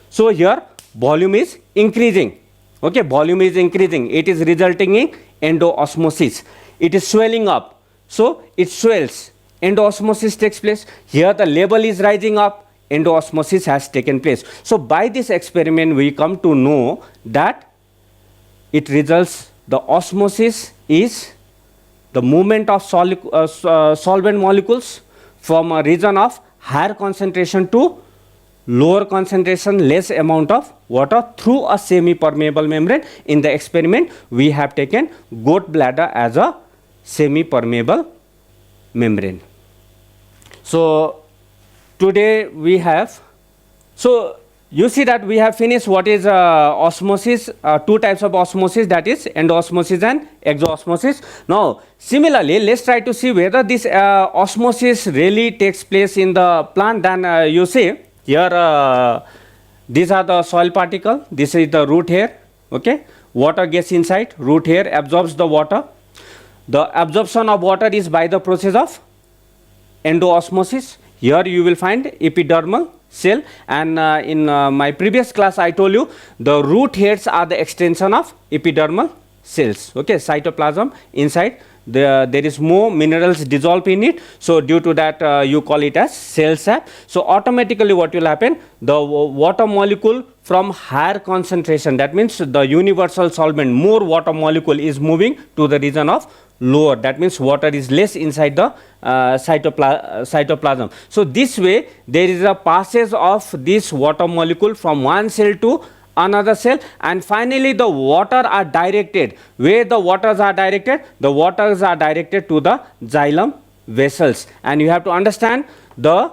So here volume is increasing. Okay, volume is increasing. It is resulting in endoosmosis. It is swelling up. So it swells. Endoosmosis takes place. Here the level is rising up. Endoosmosis has taken place. So by this experiment we come to know that it results, the osmosis is the movement of solvent molecules from a region of higher concentration to lower concentration, less amount of water through a semi-permeable membrane. In the experiment, we have taken goat bladder as a semi-permeable membrane. So today we have, so you see that we have finished what is osmosis, two types of osmosis, that is endoosmosis and exoosmosis. Now similarly, let's try to see whether this osmosis really takes place in the plant. Then you see here, these are the soil particle, this is the root hair. Okay, water gets inside, root hair absorbs the water. The absorption of water is by the process of endoosmosis. Here you will find epidermal cell, and in my previous class I told you the root hairs are the extension of epidermal cells. Okay, cytoplasm inside, there is more minerals dissolved in it, so due to that you call it as cell sap. So automatically what will happen, the water molecule from higher concentration, that means the universal solvent, more water molecule is moving to the region of lower, that means water is less inside the cytoplasm. So this way there is a passage of this water molecule from one cell to another cell, and finally the water are directed. Where the waters are directed? The waters are directed to the xylem vessels. And you have to understand the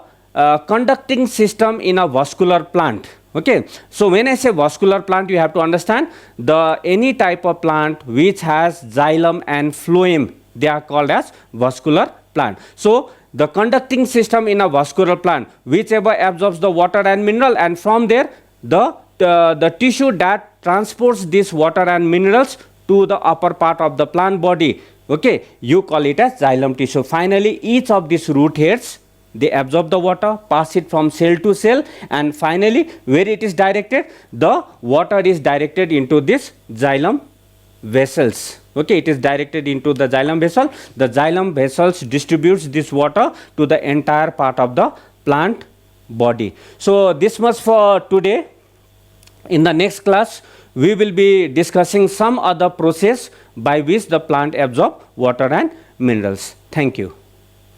conducting system in a vascular plant. Okay, so when I say vascular plant, you have to understand the any type of plant which has xylem and phloem, they are called as vascular plant. So the conducting system in a vascular plant, whichever absorbs the water and mineral, and from there the tissue that transports this water and minerals to the upper part of the plant body, okay, you call it as xylem tissue. Finally each of these root hairs, they absorb the water, pass it from cell to cell, and finally where it is directed, the water is directed into this xylem vessels. Okay, it is directed into the xylem vessel. The xylem vessels distributes this water to the entire part of the plant body. So this much for today. In the next class we will be discussing some other process by which the plant absorb water and minerals. Thank you.